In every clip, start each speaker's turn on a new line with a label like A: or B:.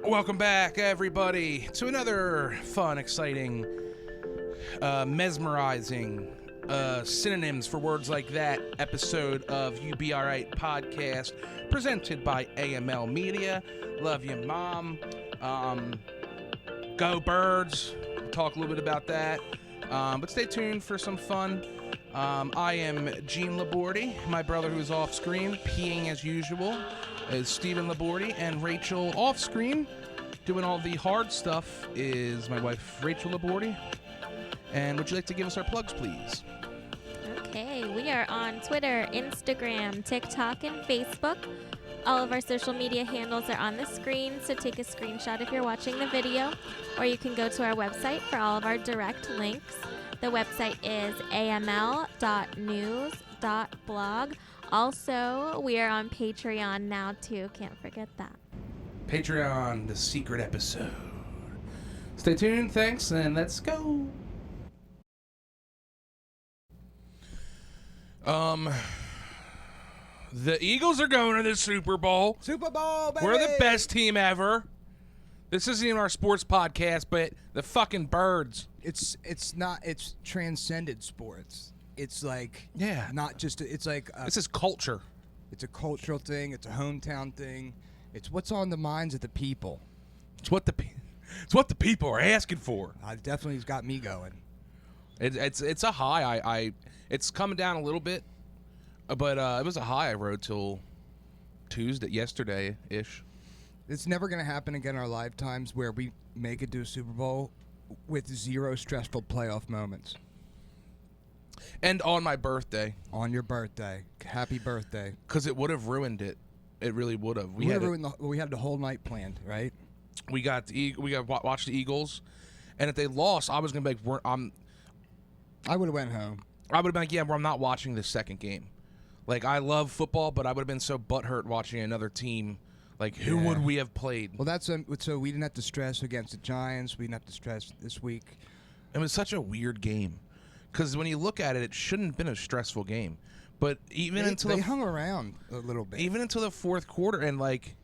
A: Welcome back, everybody, to another fun, exciting, mesmerizing synonyms for words like that episode of You Be Aight podcast, presented by AML Media. Love you, Mom. Go Birds. We'll talk a little bit about that. But stay tuned for some fun. I am Gene Labordi. My brother, who's off screen, peeing as usual, is Stephen Labordi, and Rachel off screen, doing all the hard stuff, is my wife, Rachel Labordi. And would you like to give us our plugs, please?
B: Okay, we are on Twitter, Instagram, TikTok, and Facebook. All of our social media handles are on the screen, so take a screenshot if you're watching the video, or you can go to our website for all of our direct links. The website is aml.news.blog. Also, we are on Patreon now, too. Can't forget that.
A: Patreon, the secret episode. Stay tuned, thanks, and let's go. The Eagles are going to the Super Bowl.
C: Super Bowl, baby!
A: We're the best team ever. This isn't even our sports podcast, but the fucking Birds.
C: It's transcended sports. It's like not just it's like
A: this is culture.
C: It's a cultural thing. It's a hometown thing. It's what's on the minds of the people.
A: It's what the people are asking for.
C: Definitely has got me going.
A: It's a high. It's coming down a little bit, but it was a high I rode till yesterday-ish.
C: It's never going to happen again in our lifetimes where we make it to a Super Bowl with zero stressful playoff moments.
A: And on my birthday.
C: On your birthday. Happy birthday.
A: Because it would have ruined it. It really would have.
C: We had the whole night planned, right?
A: We got watch the Eagles, and if they lost, I was gonna be like,
C: I would have went home.
A: I would have been like, I'm not watching this second game. Like, I love football, but I would have been so butthurt watching another team. Like, who would we have played?
C: Well, that's so we didn't have to stress against the Giants. We didn't have to stress this week.
A: It was such a weird game, because when you look at it, it shouldn't have been a stressful game. But they
C: hung around a little bit,
A: even until the fourth quarter, and like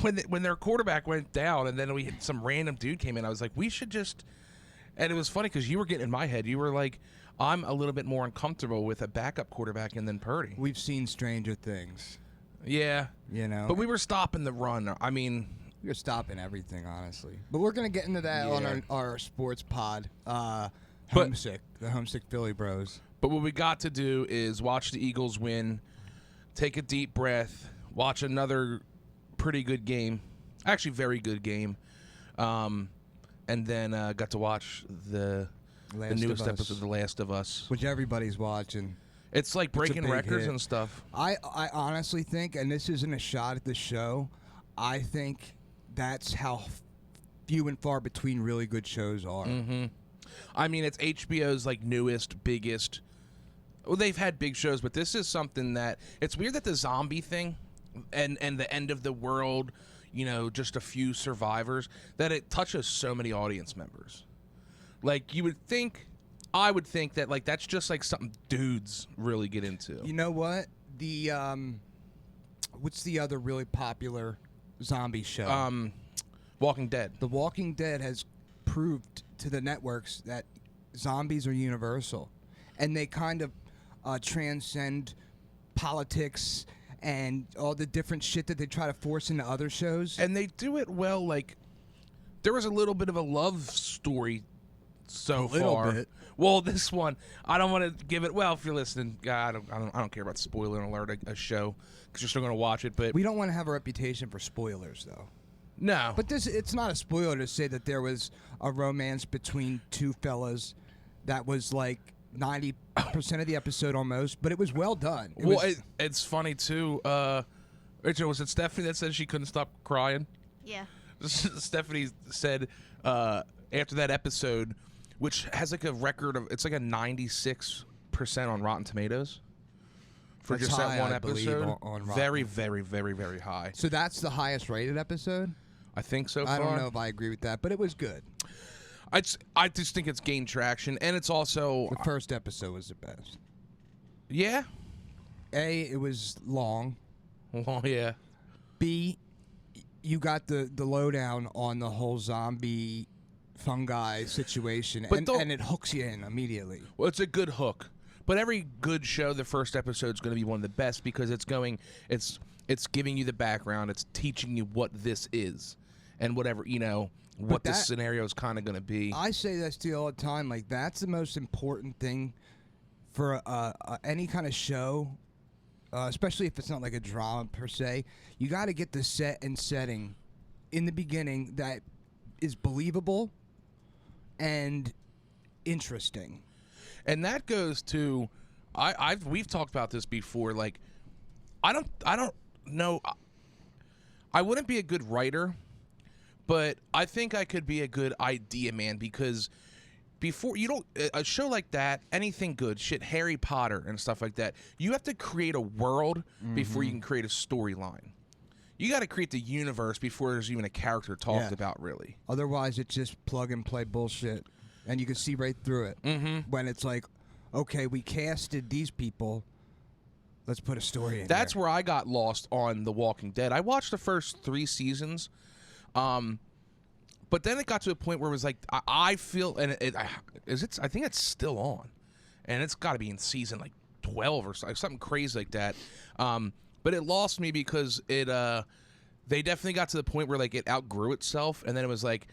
A: when their quarterback went down, and then some random dude came in, I was like, we should just. And it was funny because you were getting in my head. You were like, I'm a little bit more uncomfortable with a backup quarterback and then Purdy.
C: We've seen stranger things.
A: Yeah,
C: but
A: we were stopping the run. I mean,
C: we were stopping everything, honestly. But we're gonna get into that on our sports pod. The homesick Philly Bros.
A: But what we got to do is watch the Eagles win, take a deep breath, watch another pretty good game, actually very good game, and then got to watch the newest episode of The Last of Us,
C: which everybody's watching.
A: It's like breaking records and stuff.
C: I honestly think, and this isn't a shot at the show, I think that's how few and far between really good shows are.
A: Mm-hmm. I mean, it's HBO's like newest, biggest. Well, they've had big shows, but this is something that it's weird that the zombie thing and the end of the world, just a few survivors, that it touches so many audience members. Like I would think that like that's just like something dudes really get into.
C: You know what? The what's the other really popular zombie show?
A: Walking Dead.
C: The Walking Dead has proved to the networks that zombies are universal, and they kind of transcend politics and all the different shit that they try to force into other shows.
A: And they do it well. Like, there was a little bit of a love story so far. A little bit. Well, this one, I don't want to give it. Well, if you're listening, I don't care about spoiler alert a show because you're still going to watch it. But
C: we don't want to have a reputation for spoilers, though.
A: No.
C: But it's not a spoiler to say that there was a romance between two fellas that was like 90% of the episode almost, but it was well done.
A: It's funny, too. Rachel, was it Stephanie that said she couldn't stop crying?
B: Yeah.
A: Stephanie said after that episode, which has like a record of, it's like a 96% on Rotten Tomatoes. For
C: that's
A: just
C: high,
A: that one
C: I
A: episode.
C: On
A: very, very, very, very high.
C: So that's the highest rated episode?
A: I think so far.
C: I don't know if I agree with that, but it was good.
A: I just think it's gained traction, and it's also...
C: The first episode was the best.
A: Yeah?
C: A, it was long.
A: Oh, yeah.
C: B, you got the lowdown on the whole zombie fungi situation, and it hooks you in immediately.
A: Well, it's a good hook. But every good show, the first episode is going to be one of the best because it's giving you the background, it's teaching you what this is, and whatever what the scenario is kind of going to be.
C: I say this to you all the time. Like, that's the most important thing for any kind of show, especially if it's not like a drama per se. You got to get the set and setting in the beginning that is believable and interesting.
A: And that goes to, we've talked about this before. Like, I don't know. I wouldn't be a good writer, but I think I could be a good idea man because before a show like that, anything good, shit, Harry Potter and stuff like that, you have to create a world before you can create a storyline. You got to create the universe before there's even a character talked about, really.
C: Otherwise, it's just plug and play bullshit. And you can see right through it when it's like, okay, we casted these people. Let's put a story in.
A: That's where I got lost on The Walking Dead. I watched the first 3 seasons, but then it got to a point where it was like I feel, and I think it's still on, and it's got to be in season like 12 or something crazy like that. But it lost me because they definitely got to the point where like it outgrew itself, and then it was like.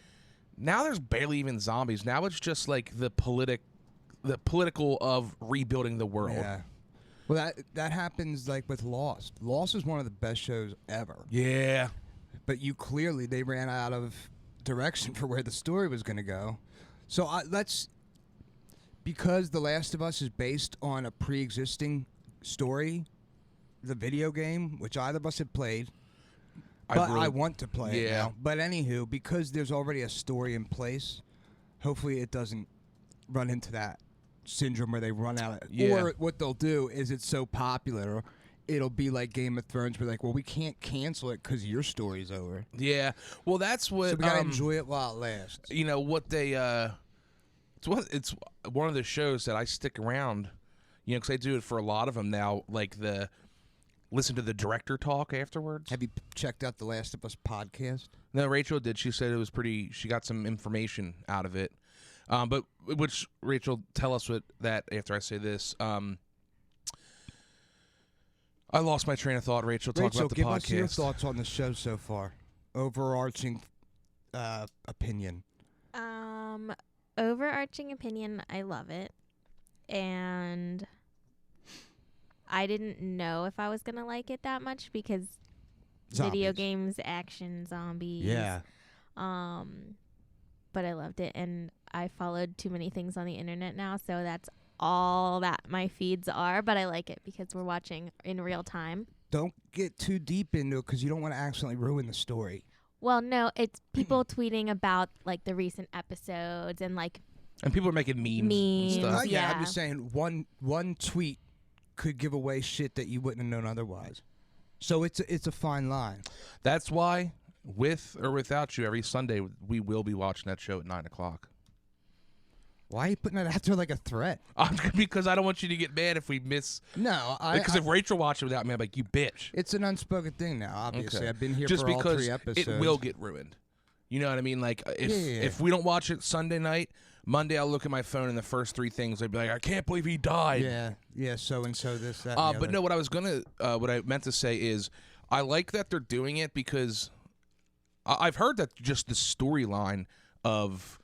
A: Now there's barely even zombies. Now it's just like the political of rebuilding the world.
C: Yeah. Well, that happens like with Lost. Lost is one of the best shows ever.
A: Yeah.
C: But they ran out of direction for where the story was going to go. So because The Last of Us is based on a pre-existing story, the video game, which either of us have played. But I want to play it now. But anywho, because there's already a story in place, hopefully it doesn't run into that syndrome where they run out of it. Or what they'll do is it's so popular, it'll be like Game of Thrones. We're like, well, we can't cancel it because your story's over.
A: Yeah. Well, that's what...
C: So we got to enjoy it while it lasts.
A: What they... It's one of the shows that I stick around, because I do it for a lot of them now, like the... Listen to the director talk afterwards.
C: Have you checked out the Last of Us podcast?
A: No, Rachel did. She said it was pretty. She got some information out of it. But which Rachel, tell us what that after I say this. I lost my train of thought. Rachel, talk about the
C: give
A: podcast.
C: Us your thoughts on the show so far. Overarching opinion.
B: Overarching opinion. I love it, and. I didn't know if I was going to like it that much because video games, action, zombies.
C: Yeah.
B: But I loved it, and I followed too many things on the internet now, so that's all that my feeds are, but I like it because we're watching in real time.
C: Don't get too deep into it because you don't want to accidentally ruin the story.
B: Well, no, it's people tweeting about like the recent episodes and like...
A: And people are making memes and stuff.
C: Yeah, I'm just saying one tweet could give away shit that you wouldn't have known otherwise. So it's a fine line.
A: That's why, with or without you, every Sunday we will be watching that show at 9:00.
C: Why are you putting that out there like a threat?
A: Because I don't want you to get mad if we miss.
C: No,
A: because if Rachel watched it without me, I'm like, you bitch.
C: It's an unspoken thing now. Obviously,
A: okay.
C: I've been here
A: just
C: for all 3 episodes.
A: Just because it will get ruined. You know what I mean? Like if we don't watch it Sunday night, Monday I'll look at my phone and the first 3 things I'd be like, I can't believe he died.
C: Yeah. So and so this that. And the
A: but
C: other.
A: no, what I meant to say is, I like that they're doing it because I've heard that just the storyline of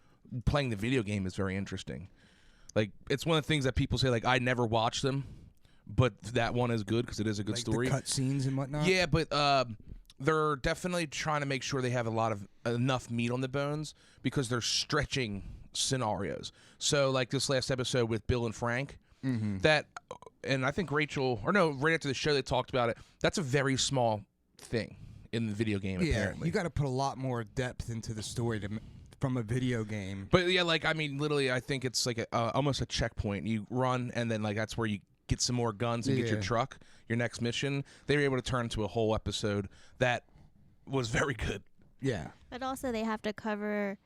A: playing the video game is very interesting. Like it's one of the things that people say. Like I never watched them, but that one is good because it is a good story.
C: The cutscenes and whatnot.
A: Yeah, but they're definitely trying to make sure they have enough meat on the bones because they're stretching scenarios. So like this last episode with Bill and Frank, that, and I think right after the show they talked about it. That's a very small thing in the video game.
C: Yeah,
A: apparently.
C: You got to put a lot more depth into the story from a video game.
A: But yeah, like I mean, literally, I think it's like almost a checkpoint. You run, and then like that's where you get some more guns and get your truck. Your next mission, they were able to turn into a whole episode that was very good.
C: Yeah,
B: but also they have to cover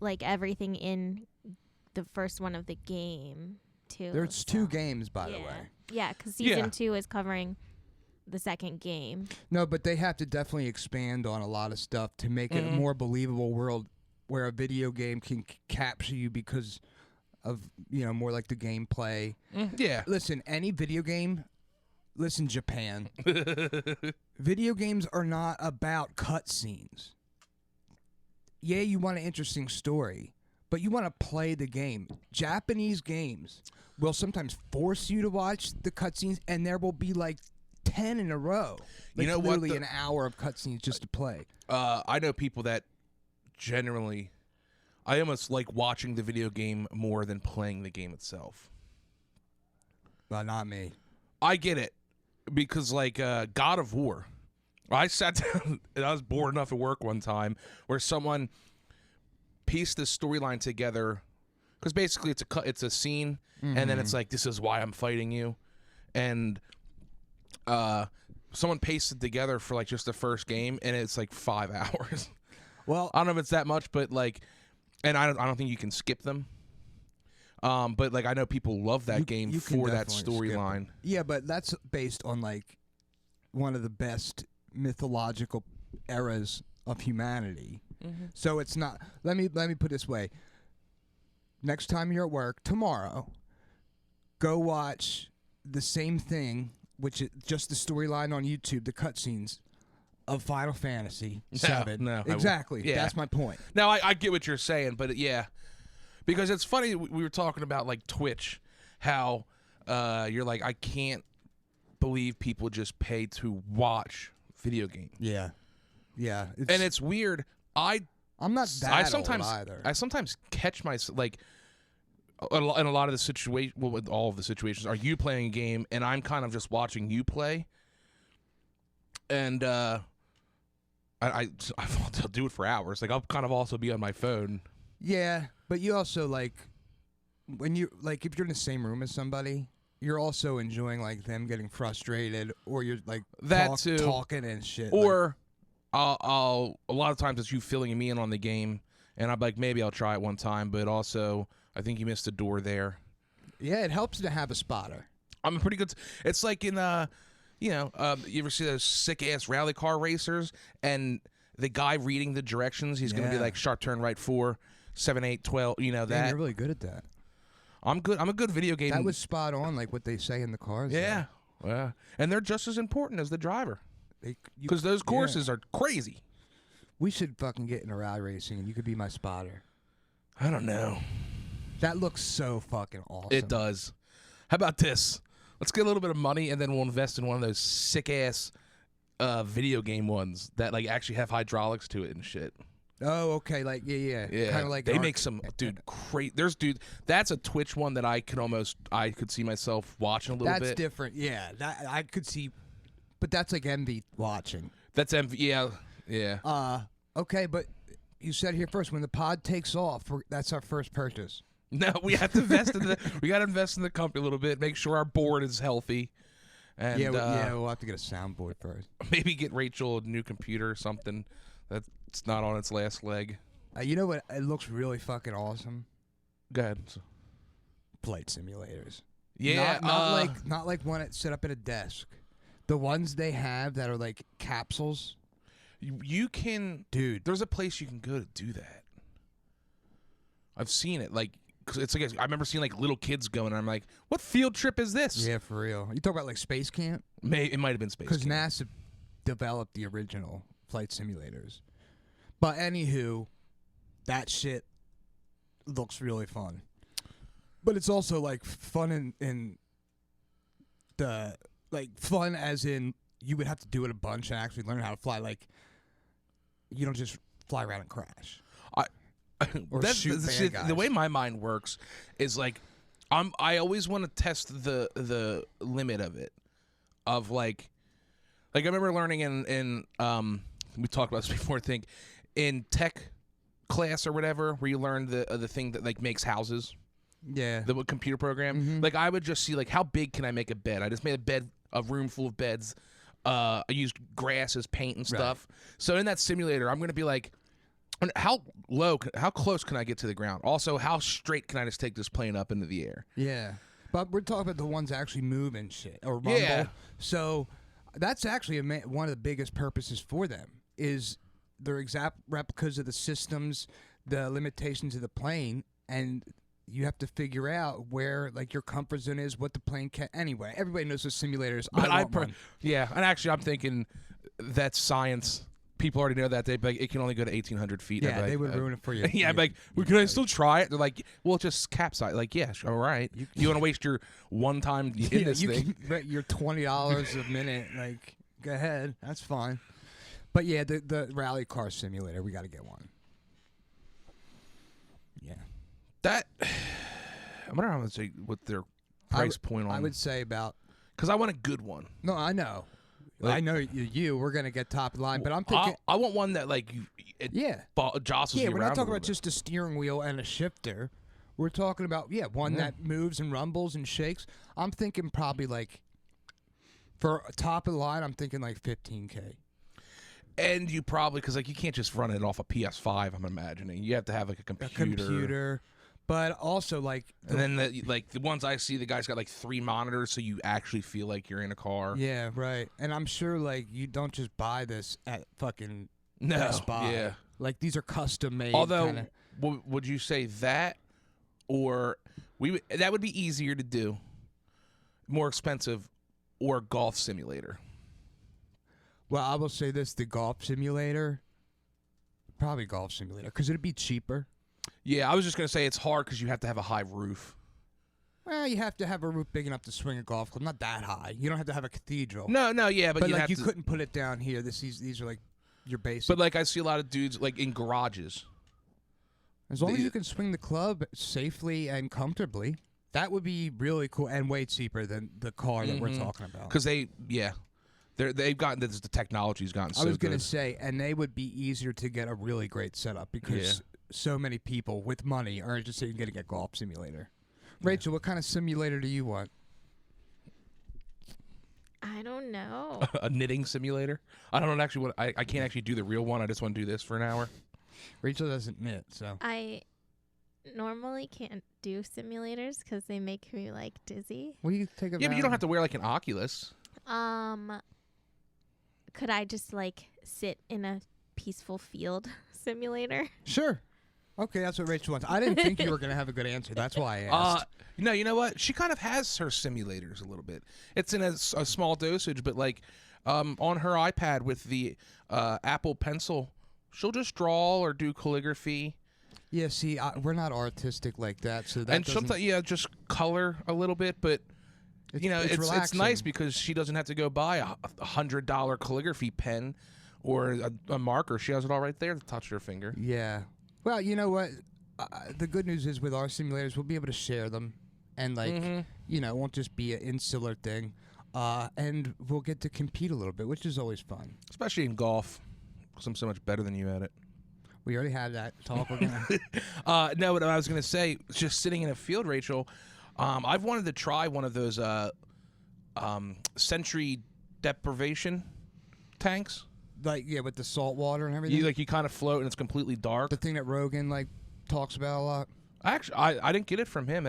B: like everything in the first one of the game too.
C: There's 2 games, by the way.
B: Yeah, because season 2 is covering the second game.
C: No, but they have to definitely expand on a lot of stuff to make it a more believable world where a video game can capture you because of, more like the gameplay.
A: Yeah.
C: Listen, any video game, listen, Japan. Video games are not about cutscenes. Yeah, you want an interesting story, but you want to play the game. Japanese games will sometimes force you to watch the cutscenes, and there will be like 10 in a row. Like,
A: You know what?
C: literally an hour of cutscenes just to play.
A: I know people that generally, I almost like watching the video game more than playing the game itself.
C: Well, not me.
A: I get it, because like God of War, I sat down and I was bored enough at work one time where someone pieced this storyline together, because basically it's a scene, and then it's like, this is why I'm fighting you, and someone pasted together for like just the first game, and it's like 5 hours.
C: Well,
A: I don't know if it's that much, but like, and I don't think you can skip them. But like, I know people love that game
C: you can
A: for that
C: definitely skip
A: storyline.
C: yeah, but that's based on like one of the best mythological eras of humanity. So it's not. Let me put it this way. Next time you're at work, tomorrow, go watch the same thing, which is just the storyline on YouTube, the cutscenes of Final Fantasy VII.
A: No,
C: exactly.
A: yeah.
C: That's my point.
A: Now I get what you're saying, but yeah, because it's funny, we were talking about like Twitch, how you're like, I can't believe people just pay to watch video games.
C: Yeah. Yeah.
A: And it's weird. I'm
C: not that old either.
A: I sometimes catch myself like in a lot of the situation. Well, with all of the situations, are you playing a game and I'm kind of just watching you play, and I'll do it for hours. Like, I'll kind of also be on my phone.
C: Yeah, but you also like when you like if you're in the same room as somebody, you're also enjoying like them getting frustrated, or you're like
A: Too.
C: talking and shit.
A: Or I'll a lot of times it's you filling me in on the game, and I'm like, maybe I'll try it one time, but also I think you missed a door there.
C: Yeah, it helps to have a spotter.
A: I'm a pretty good. It's like in you ever see those sick ass rally car racers, and the guy reading the directions, he's gonna be like sharp turn right 4, 7, 8, 12. You know that.
C: Man, you're really good at that.
A: I'm good. I'm a good video game.
C: That was spot on, like what they say in the cars.
A: Yeah, yeah, and they're just as important as the driver, because those courses are crazy.
C: We should fucking get into rally racing, and you could be my spotter.
A: I don't know.
C: That looks so fucking awesome.
A: It does. How about this? Let's get a little bit of money, and then we'll invest in one of those sick ass video game ones that like actually have hydraulics to it and shit.
C: Oh, okay. Like yeah. Kind of like
A: they make some great. That's a Twitch one that I could see myself watching a little bit.
C: That's different. Yeah, that I could see, but that's like envy watching.
A: That's envy. Yeah.
C: Okay, but you said here first when the pod takes off, that's our first purchase.
A: No, we have to invest in we got to invest in the company a little bit. Make sure our board is healthy. And
C: we'll have to get a soundboard first.
A: Maybe get Rachel a new computer or something that's not on its last leg.
C: You know what? It looks really fucking awesome.
A: Go ahead.
C: Flight simulators.
A: Yeah,
C: not like one that's set up at a desk. The ones they have that are like capsules.
A: You can, dude. There's a place you can go to do that. I've seen it. Like, 'cause it's like I remember seeing like little kids going, and I'm like, "What field trip is this?"
C: Yeah, for real. You talk about like Space Camp?
A: It might have been Space Camp.
C: Because NASA developed the original flight simulators. But anywho, that shit looks really fun. But it's also like fun in the fun as in you would have to do it a bunch and actually learn how to fly. Like you don't just fly around and crash. Or shoot bad guys.
A: The way my mind works is like I always want to test the limit of it. Of like I remember learning in we talked about this before, I think, in tech class or whatever, where you learn the thing that like makes houses.
C: Yeah.
A: The computer program.
C: Mm-hmm.
A: Like I would just see like how big can I make a bed? I just made a room full of beds. I used grass as paint and stuff. Right. So in that simulator, I'm gonna be like, how close can I get to the ground? Also, how straight can I just take this plane up into the air?
C: Yeah. But we're talking about the ones that actually move and shit or rumble.
A: Yeah.
C: So That's actually one of the biggest purposes for them is they're exact replicas of the systems, the limitations of the plane, and you have to figure out where like your comfort zone is, what the plane can. Anyway, everybody knows the simulators.
A: But
C: I want one.
A: Yeah, and actually, I'm thinking that's science. People already know that. They'd be like, it can only go to 1,800 feet.
C: Yeah,
A: like,
C: they would ruin it for you.
A: Yeah, I'd be like, well, can I still try it? They're like, well, just capsize. Like, yeah, all right. You want to waste your one time in this thing?
C: Can bet your $20 a minute. Like, go ahead. That's fine. But yeah, the rally car simulator, we got to get one. Yeah.
A: That I wonder how much what their price point on.
C: I would say about.
A: Because I want a good one.
C: No, I know.
A: Like,
C: I know we're gonna get top line, but I'm thinking.
A: I want one that like jostles you
C: we're
A: around
C: not talking
A: a
C: about just a steering wheel and a shifter. We're talking about one that moves and rumbles and shakes. I'm thinking probably like for top of the line. I'm thinking like $15K.
A: And you probably because like you can't just run it off a PS5. I'm imagining you have to have like a computer.
C: But also like,
A: and then the ones I see, the guy's got like 3 monitors, so you actually feel like you're in a car.
C: Yeah, right. And I'm sure like you don't just buy this at fucking
A: No,
C: Best Buy.
A: yeah.
C: Like these are custom made.
A: Although, would you say that, or that would be easier to do, more expensive, or golf simulator?
C: Well, I will say this: the golf simulator, probably golf simulator, because it'd be cheaper.
A: Yeah, I was just gonna say it's hard because you have to have a high roof.
C: Well, you have to have a roof big enough to swing a golf club. Not that high. You don't have to have a cathedral.
A: No, yeah, but
C: like you couldn't put it down here. These are like your basic.
A: But like I see a lot of dudes like in garages.
C: As long as you can swing the club safely and comfortably, that would be really cool and way cheaper than the car that we're talking about.
A: Because they've gotten the technology's gotten so
C: I was
A: good.
C: gonna say, and they would be easier to get a really great setup because so many people with money are just saying, "Getting a golf simulator." Rachel, what kind of simulator do you want?
B: I don't know.
A: A knitting simulator? I don't know actually what I can't actually do the real one. I just want to do this for an hour.
C: Rachel doesn't knit, so
B: I normally can't do simulators because they make me like dizzy.
C: Well, you take a
A: Yeah, but you don't have to wear like an Oculus.
B: Could I just like sit in a peaceful field simulator?
C: Sure. Okay, that's what Rachel wants. I didn't think you were going to have a good answer. That's why I asked.
A: No, you know what? She kind of has her simulators a little bit. It's in a small dosage, but like on her iPad with the Apple Pencil, she'll just draw or do calligraphy.
C: Yeah, see, we're not artistic like that, so that
A: and sometimes, just color a little bit, but it's nice because she doesn't have to go buy a $100 calligraphy pen or a marker. She has it all right there to touch her finger.
C: Yeah. Well, you know what? The good news is with our simulators, we'll be able to share them, and it won't just be an insular thing, and we'll get to compete a little bit, which is always fun.
A: Especially in golf, because I'm so much better than you at it.
C: We already had that talk.
A: No, what I was going to say, just sitting in a field, Rachel, I've wanted to try one of those sensory deprivation tanks.
C: Like, yeah, with the salt water and everything?
A: You kind of float and it's completely dark.
C: The thing that Rogan, talks about a lot?
A: Actually, I didn't get it from him.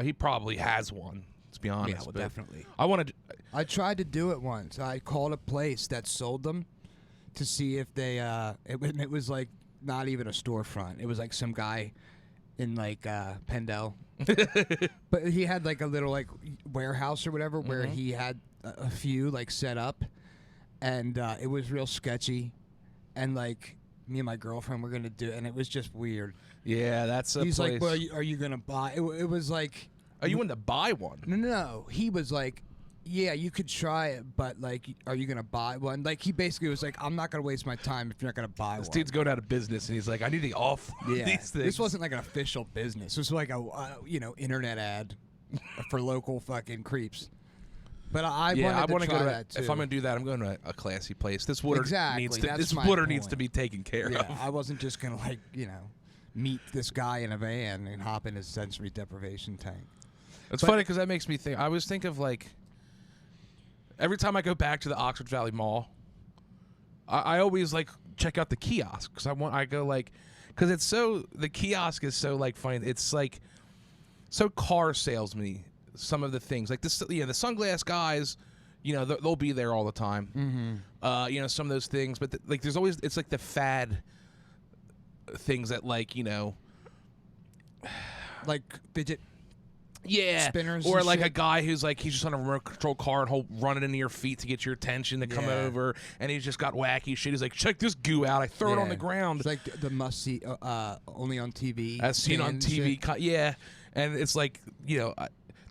A: He probably has one, to be honest.
C: Yeah, well, definitely.
A: I
C: tried to do it once. I called a place that sold them to see if they, it was not even a storefront. It was some guy in Pendel. But he had a little warehouse or whatever where he had a few set up. And it was real sketchy, and me and my girlfriend were gonna do it, and it was just weird.
A: Yeah, that's a
C: He's
A: place.
C: like, "Well, are you gonna buy?" It was like,
A: "Oh, you wanted to buy one?"
C: No. He was like, "Yeah, you could try it, but are you gonna buy one?" He basically was like, "I'm not gonna waste my time if you're not gonna buy one."
A: This dude's going out of business, and he's like, "I need to off these things."
C: This wasn't an official business. This was a internet ad for local fucking creeps. But I want to
A: go
C: to that too.
A: If I'm going to do that, I'm going to a classy place. This water needs to be taken care of.
C: I wasn't just going to meet this guy in a van and hop in his sensory deprivation tank.
A: It's funny because that makes me think. I always think of every time I go back to the Oxford Valley Mall, I always check out the kiosk because because it's the kiosk is so funny. It's so car salesman-y. Some of the things the sunglass guys, You know, they'll be there all the time.
C: Mm-hmm.
A: You know, some of those things, but like there's always, it's like the fad things that, like, you know,
C: Like fidget spinners,
A: or
C: and
A: like
C: shit.
A: a guy who's like, he's just on a remote control car and he'll run it into your feet to get your attention to come
C: Yeah.
A: over, and he's just got wacky shit. He's like, check this goo out. I throw it on
C: Yeah.
A: the ground.
C: It's like the must see, only on TV.
A: As seen on
C: and
A: TV.
C: shit.
A: Yeah, and it's like, you know,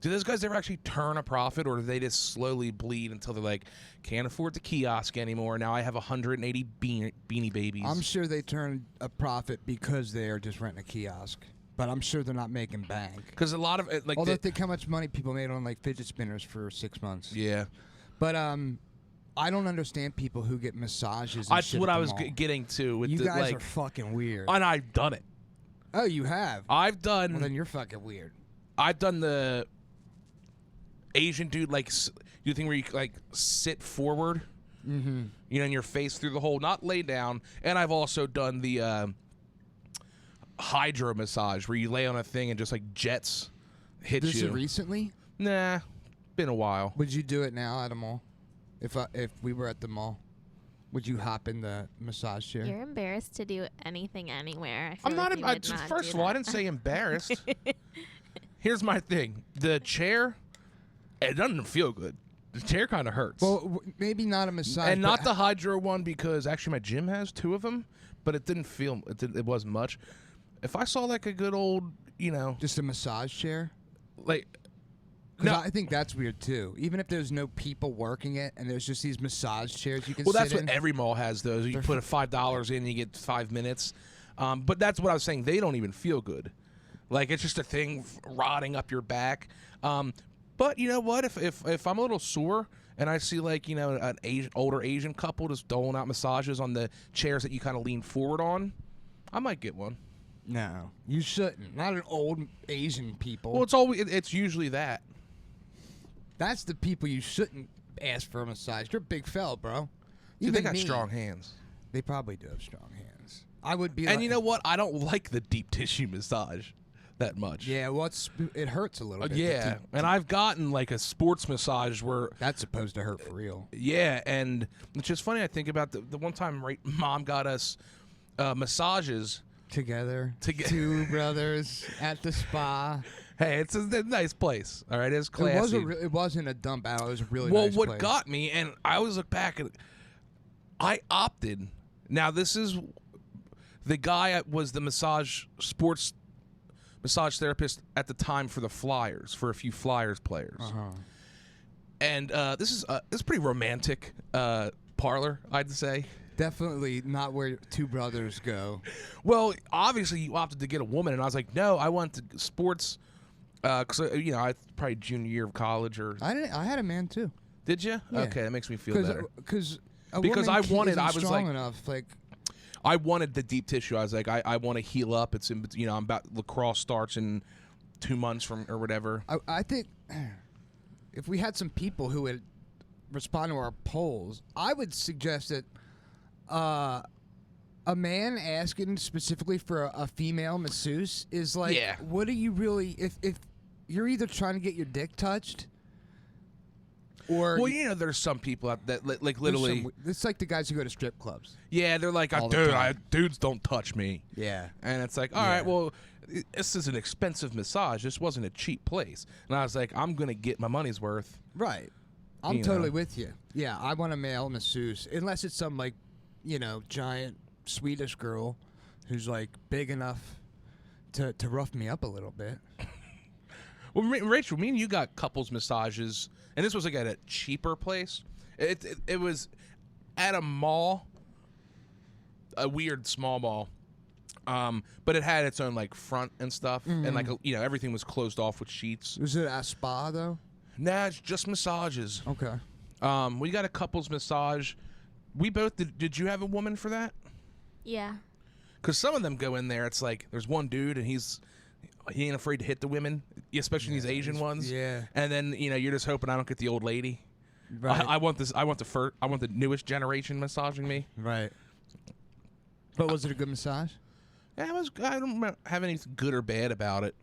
A: do those guys ever actually turn a profit, or do they just slowly bleed until they're like, can't afford the kiosk anymore? Now I have 180 Beanie Babies.
C: I'm sure they turn a profit because they are just renting a kiosk, but I'm sure they're not making bank.
A: Because a lot of it, like,
C: Although think how much money people made on like fidget spinners for 6 months.
A: yeah,
C: But I don't understand people who get massages. And
A: that's
C: shit
A: what
C: at
A: I
C: the
A: was
C: mall.
A: getting to. With
C: You
A: the,
C: guys
A: like,
C: are fucking weird.
A: and I've done it.
C: Oh, you have.
A: I've done.
C: Well, then you're fucking weird.
A: I've done the Asian dude, like, you thing where you like sit forward,
C: Mm-hmm.
A: you know, and your face through the hole, not lay down. And I've also done the hydro massage where you lay on a thing and just like jets hit
C: This
A: you.
C: is recently.
A: Nah, been a while.
C: Would you do it now at a mall? If we were at the mall, would you hop in the massage chair?
B: You're embarrassed to do anything anywhere. I feel
A: I'm not.
B: like you would not
A: First
B: do
A: of all, I
B: that.
A: didn't say embarrassed. Here's my thing: the chair, it doesn't feel good. The chair kind of hurts.
C: Well, maybe not a massage,
A: And not
C: but
A: the hydro one, because actually my gym has 2 of them, but it didn't feel, it wasn't much. If I saw like a good old, you know,
C: just a massage chair.
A: like,
C: 'Cause
A: no,
C: I think that's weird too. Even if there's no people working it and there's just these massage chairs you can
A: well,
C: sit
A: that's
C: in.
A: what every mall has those. You
C: They're
A: put a $5 in, you get 5 minutes. But that's what I was saying. They don't even feel good. Like, it's just a thing rotting up your back. But you know what? If I'm a little sore and I see, like, you know, an older Asian couple just doling out massages on the chairs that you kind of lean forward on, I might get one.
C: No, you shouldn't. Not an old Asian people.
A: Well, it's usually that.
C: That's the people you shouldn't ask for a massage. You're a big fella, bro.
A: Dude, they
C: Even
A: got
C: me.
A: strong hands.
C: They probably do have strong hands. I would be.
A: And
C: like,
A: you know what? I don't like the deep tissue massage that much.
C: Yeah, well, it hurts a little bit.
A: Yeah, and I've gotten like a sports massage where,
C: That's supposed to hurt for real.
A: yeah, and it's just funny. I think about the one time Mom got us massages.
C: Together,
A: 2
C: brothers at the spa.
A: Hey, it's a nice place. All right, it's classy.
C: It wasn't a dump out. It was a really
A: Well,
C: nice
A: what
C: place.
A: got me, and I always look back, and I opted. Now, this is the guy was the sports massage therapist at the time for the Flyers, for a few Flyers players.
C: Uh-huh.
A: And this is pretty romantic parlor, I'd say.
C: Definitely not where 2 brothers go.
A: Well, obviously you opted to get a woman, and I was like, no, I want the sports. Because you know, I probably junior year of college, or
C: I had a man too.
A: did you?
C: Yeah.
A: Okay, that makes me feel better.
C: Because
A: Because I wanted- I was
C: strong
A: like-
C: enough. Like,
A: I wanted the deep tissue. I was like, I want to heal up. It's in, you know, I'm about lacrosse starts in 2 months from or whatever.
C: I think if we had some people who would respond to our polls, I would suggest that a man asking specifically for a female masseuse is like,
A: Yeah.
C: what are you really? If you're either trying to get your dick touched, or
A: Well, you know, there's some people out that like
C: there's
A: literally,
C: it's like the guys who go to strip clubs.
A: yeah, they're like,
C: All the
A: dude,
C: time.
A: dudes don't touch me.
C: Yeah.
A: And it's like, all
C: Yeah.
A: right, well, this is an expensive massage. This wasn't a cheap place. And I was like, I'm going to get my money's worth.
C: Right. I'm
A: You
C: totally
A: know.
C: with you. Yeah, I want a male masseuse, unless it's some like, giant Swedish girl who's like big enough to rough me up a little bit.
A: Well, Rachel, me and you got couples massages, and this was like at a cheaper place. It was at a mall, a weird small mall, but it had its own like front and stuff, and like everything was closed off with sheets.
C: Was it a spa though?
A: Nah, it's just massages.
C: Okay.
A: We got a couples massage. We both did. You have a woman for that?
B: Yeah.
A: Because some of them go in there. It's like there's one dude, and he ain't afraid to hit the women, especially these Asian ones.
C: Yeah.
A: And then you're just hoping I don't get the old lady.
C: Right.
A: I want this. I want the newest generation massaging me.
C: Right. But was it a good massage?
A: Yeah, I don't have anything good or bad about it.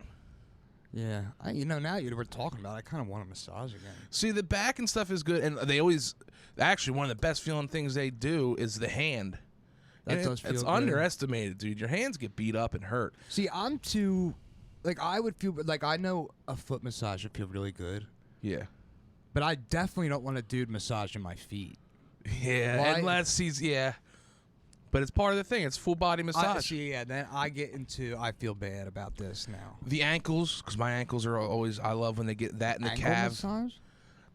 C: Yeah, now you were talking about it, I kind of want a massage again.
A: See, the back and stuff is good, and they always actually one of the best feeling things they do is the hand.
C: That does feel
A: it's
C: good.
A: underestimated, dude. Your hands get beat up and hurt.
C: See, I'm too, like, I would feel, like, I know a foot massage would feel really good,
A: Yeah.
C: but I definitely don't want a dude massaging my feet.
A: Yeah,
C: Why?
A: unless he's, But it's part of the thing. It's full body massage.
C: Then I get into, I feel bad about this now.
A: The ankles, because my ankles are always, I love when they get that in the
C: Ankle
A: calves.
C: massage?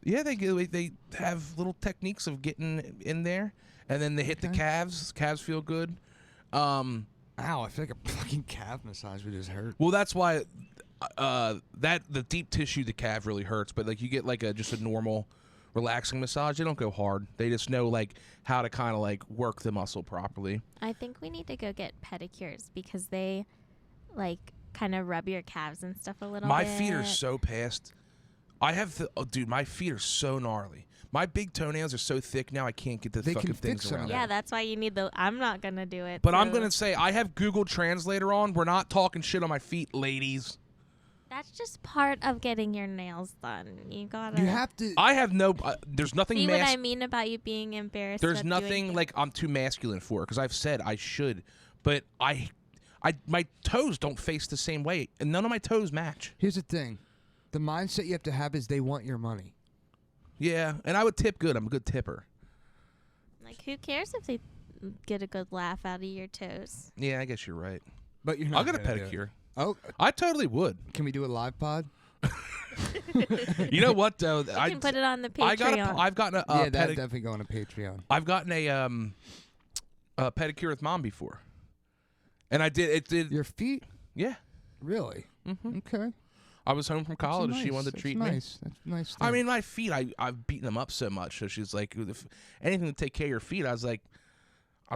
A: Yeah, they have little techniques of getting in there, and then they hit the calves. Calves feel good.
C: Ow, I feel like a fucking calf massage would just hurt.
A: Well, that's why that the deep tissue, the calf really hurts. But like you get like just a normal relaxing massage, they don't go hard. They just know like how to kind of like work the muscle properly.
B: I think we need to go get pedicures because they like kind of rub your calves and stuff a little
A: My
B: bit.
A: feet are so past. I have dude, my feet are so gnarly. My big toenails are so thick now I can't get the
C: They
A: fucking
C: can fix
A: things
C: them.
A: around.
B: Yeah, that's why you need the. I'm not gonna do it.
A: But I'm
B: so-
A: gonna say I have Google Translator on. We're not talking shit on my feet, ladies.
B: That's just part of getting your nails done. You gotta.
C: You have to.
A: I have no. There's nothing.
B: see what I mean about you being embarrassed.
A: There's
B: of
A: nothing
B: doing
A: like I'm too masculine for because I've said I should, but my toes don't face the same way, and none of my toes match.
C: Here's the thing. The mindset you have to have is they want your money.
A: Yeah, and I would tip good. I'm a good tipper.
B: Like, who cares if they get a good laugh out of your toes?
A: Yeah, I guess you're right.
C: But you're
A: I'll
C: not
A: get a
C: gonna do it.
A: pedicure.
C: Oh,
A: I totally would.
C: can we do a live pod?
A: You know what though?
B: You can put it on the Patreon.
A: I've gotten a
C: Yeah, that's definitely going to Patreon.
A: I've gotten a pedicure with mom before, and I did it. Did
C: Your feet?
A: yeah?
C: Really?
A: Mm-hmm.
C: Okay.
A: I was home from college.
C: That's
A: She
C: nice.
A: wanted to
C: That's
A: treat
C: nice. That's nice.
A: me. I mean, my feet. I've beaten them up so much. So she's like, if anything to take care of your feet. I was like,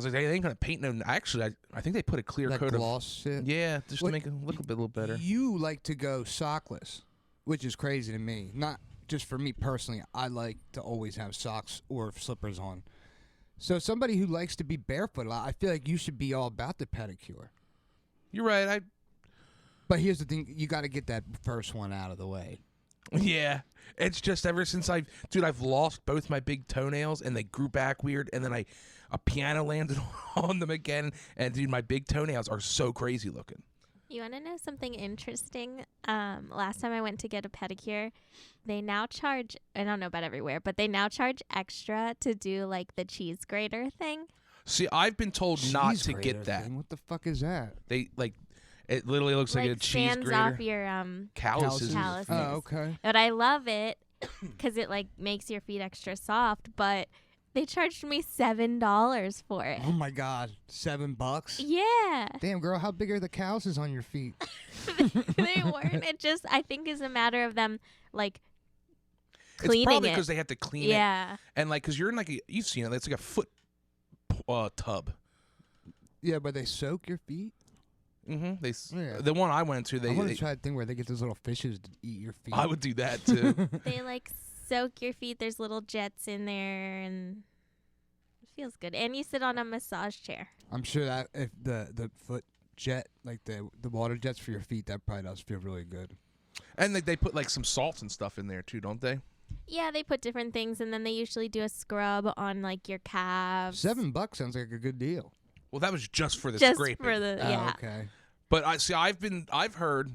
A: they ain't gonna paint them. Actually, I think they put a clear
C: that
A: coat
C: gloss
A: of
C: shit.
A: yeah, just
C: What-
A: to make it look a little better.
C: You like to go sockless, which is crazy to me. Not just for me personally. I like to always have socks or slippers on. So somebody who likes to be barefoot, I feel like you should be all about the pedicure.
A: You're right.
C: But here's the thing: you got to get that first one out of the way.
A: Yeah, it's just ever since I've lost both my big toenails and they grew back weird, and then a piano landed on them again, and dude, my big toenails are so crazy looking.
B: You want to know something interesting? Last time I went to get a pedicure, they now charge, I don't know about everywhere, but they now charge extra to do like the cheese grater thing.
A: See, I've been told not
C: Cheese
A: to
C: grater
A: get that.
C: thing? What the fuck is that?
A: They like it literally looks like a cheese
B: sands
A: grater.
B: off your
A: Calluses.
B: calluses.
C: Oh, okay.
B: But I love it because it like makes your feet extra soft. But they charged me $7 for it.
C: Oh my God, $7?
B: Yeah,
C: Damn, girl, how big are the calluses on your feet?
B: they weren't. It just I think is a matter of them like
A: It's
B: cleaning
A: probably
B: it.
A: because they have to clean it,
B: Yeah,
A: and like because you're in like you've seen it. It's like a foot tub.
C: Yeah, but they soak your feet.
A: Mm-hmm.
C: Yeah.
A: The one I went to,
C: I want
A: they
C: to try a thing where they get those little fishes to eat your feet.
A: I would do that too.
B: they like soak your feet. There's little jets in there, and it feels good. And you sit on a massage chair.
C: I'm sure that if the foot jet, like the water jets for your feet, that probably does feel really good.
A: And they put like some salts and stuff in there too, don't they?
B: Yeah, they put different things, and then they usually do a scrub on like your calves.
C: $7 sounds like a good deal.
A: Well, that was just for the
B: just
A: scraping.
B: for the
C: Oh,
B: yeah.
C: okay.
A: But I've heard,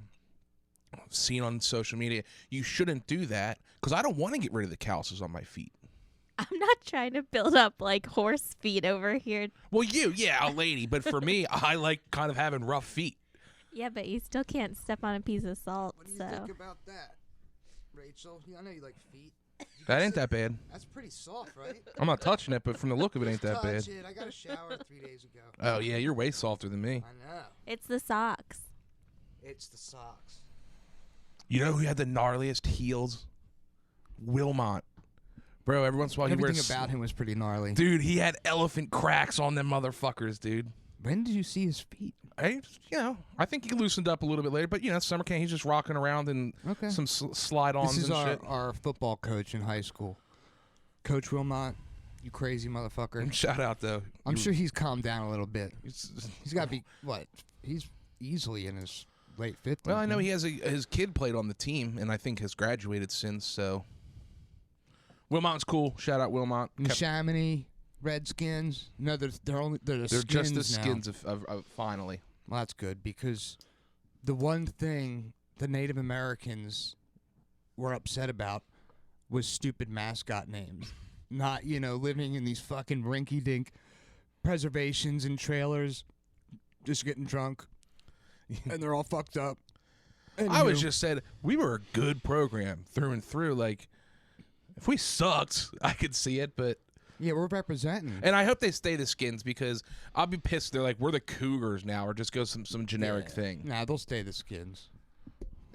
A: seen on social media, you shouldn't do that because I don't want to get rid of the calluses on my feet.
B: I'm not trying to build up like horse feet over here.
A: Well, yeah, a lady, but for me, I like kind of having rough feet.
B: Yeah, but you still can't step on a piece of salt.
C: What do you
B: so
C: think about that, Rachel? I know you like feet.
A: That ain't that bad.
C: That's pretty soft, right?
A: I'm not touching it, but from the look of it, ain't that bad.
C: Touch it. I got a shower 3 days ago.
A: Oh yeah, you're way softer than me.
C: I know.
B: it's the socks.
C: It's the socks.
A: You know who had the gnarliest heels? Wilmot. Bro, every once in a while he
C: Everything
A: wears.
C: about him was pretty gnarly.
A: Dude, he had elephant cracks on them motherfuckers, dude.
C: When did you see his feet?
A: I think he loosened up a little bit later, but summer camp, he's just rocking around in
C: Okay.
A: some slide-ons
C: This is
A: and shit.
C: our football coach in high school. Coach Wilmot, you crazy motherfucker.
A: Shout out though.
C: I'm sure he's calmed down a little bit.
A: It's-
C: He's got to be, what? He's easily in his late 50s.
A: Well, I know he has his kid played on the team, and I think has graduated since. So Wilmot's cool. Shout out Wilmot.
C: And Chamonix Redskins. No, they're the skins
A: just the
C: now.
A: skins of finally.
C: Well, that's good because the one thing the Native Americans were upset about was stupid mascot names. Not, living in these fucking rinky-dink preservations and trailers, just getting drunk, and they're all fucked up.
A: I was just said we were a good program through and through. Like, if we sucked, I could see it, but
C: yeah, we're representing.
A: And I hope they stay the skins because I'll be pissed. They're like, we're the Cougars now, or just go some generic thing.
C: Nah, they'll stay the skins.